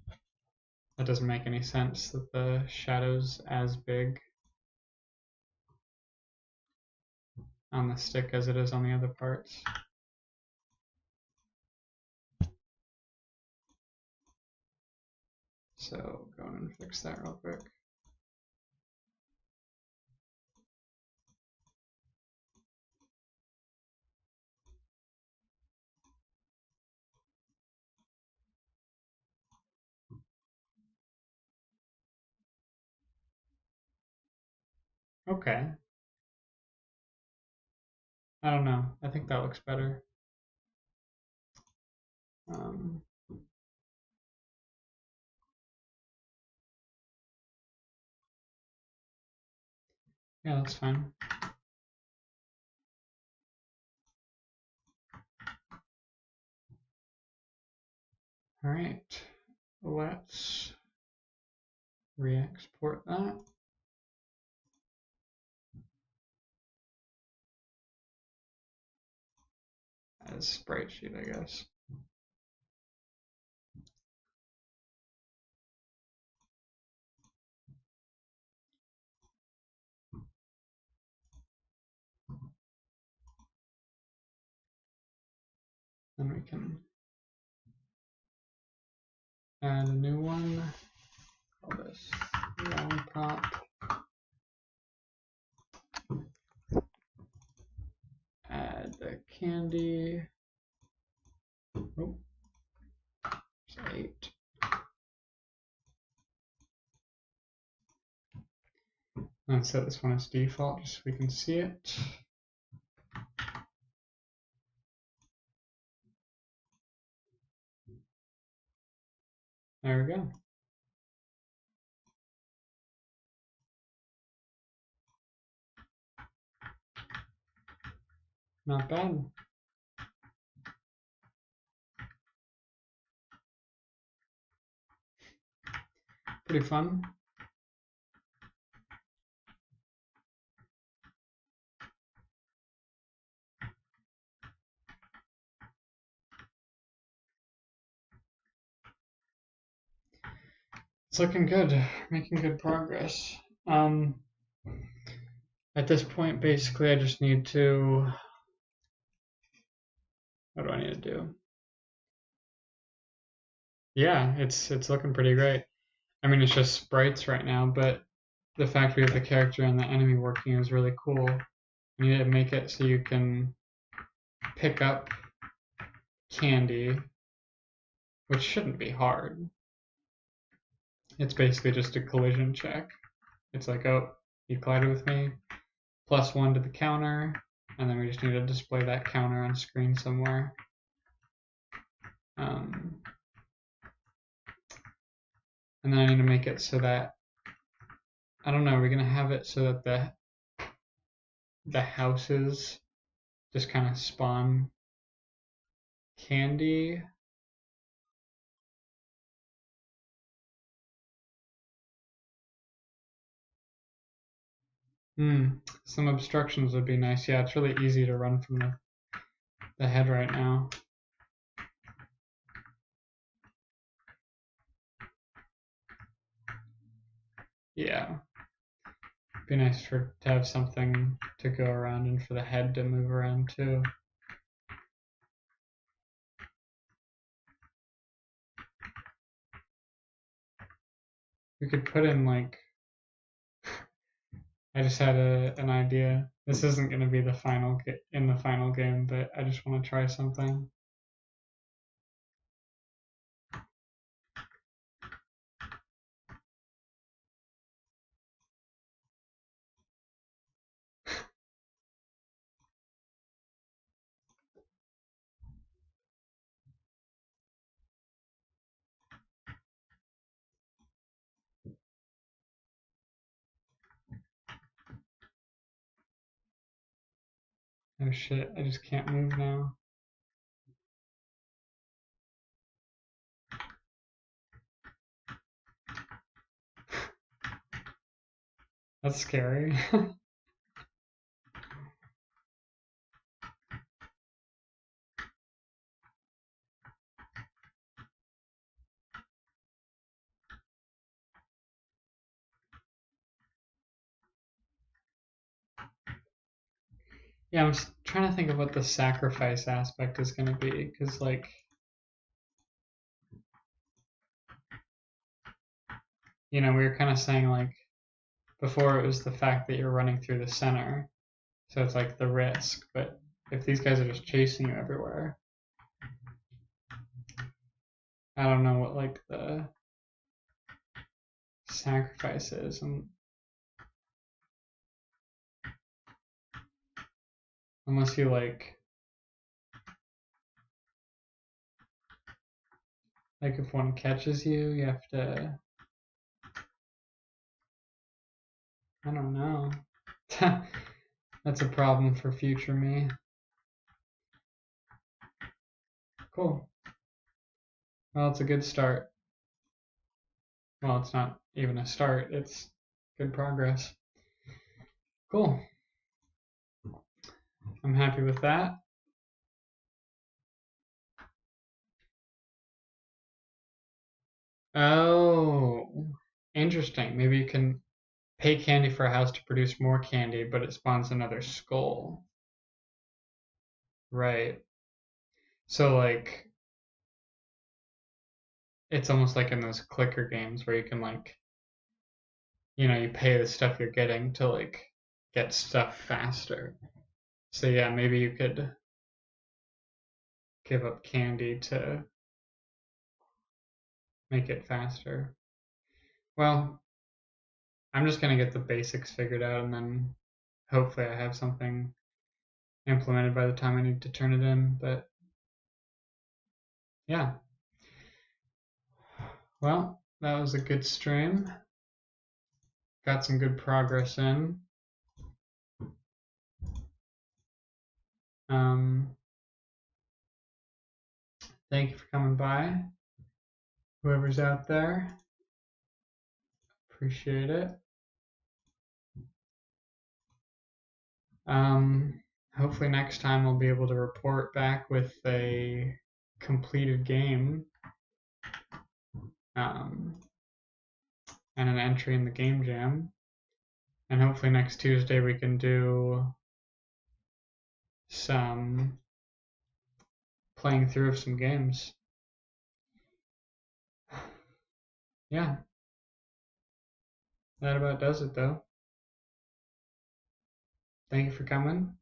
That doesn't make any sense that the shadow's as big on the stick as it is on the other parts. So go in and fix that real quick. Okay. I don't know. I think that looks better. Um, yeah, that's fine. All right. Let's re-export that as sprite sheet, I guess. Then we can add a new one. Call this long prop. Add the candy. Oh, it's 8. Let's set this one as default just so we can see it. There we go. Not bad. Pretty fun. It's looking good, making good progress. At this point, basically, I just need to. What do I need to do? Yeah, it's looking pretty great. I mean, it's just sprites right now, but the fact we have the character and the enemy working is really cool. You need to make it so you can pick up candy, which shouldn't be hard. It's basically just a collision check. It's like, oh, you collided with me, +1 to the counter, and then we just need to display that counter on screen somewhere. And then I need to make it so that, I don't know, we're gonna have it so that the houses just kind of spawn candy. Some obstructions would be nice. Yeah, it's really easy to run from the head right now. Yeah. It'd be nice to have something to go around and for the head to move around too. We could put in like, I just had an idea. This isn't going to be the final in the final game, but I just want to try something. Oh shit, I just can't move now. That's scary. Yeah, I'm just trying to think of what the sacrifice aspect is going to be, because like, we were kind of saying like before it was the fact that you're running through the center, so it's like the risk. But if these guys are just chasing you everywhere, I don't know what like the sacrifice is. And Unless you like if one catches you, you have to, I don't know. That's a problem for future me. Cool. Well, it's a good start. Well, it's not even a start, it's good progress. Cool. I'm happy with that. Oh, interesting. Maybe you can pay candy for a house to produce more candy, but it spawns another skull. Right. So, like, it's almost like in those clicker games where you can, like, you pay the stuff you're getting to, like, get stuff faster. So, yeah, maybe you could give up candy to make it faster. Well, I'm just going to get the basics figured out and then hopefully I have something implemented by the time I need to turn it in. But yeah, well, that was a good stream. Got some good progress in. Thank you for coming by, whoever's out there. Appreciate it. Hopefully next time I'll be able to report back with a completed game and an entry in the game jam. And hopefully next Tuesday we can do some playing through of some games. Yeah, that about does it though. Thank you for coming.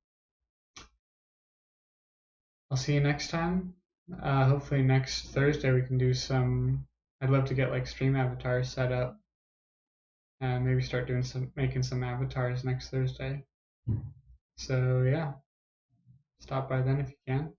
I'll see you next time. Hopefully next Thursday we can do some. I'd love to get like stream avatars set up and maybe start making some avatars next Thursday. So yeah, stop by then if you can.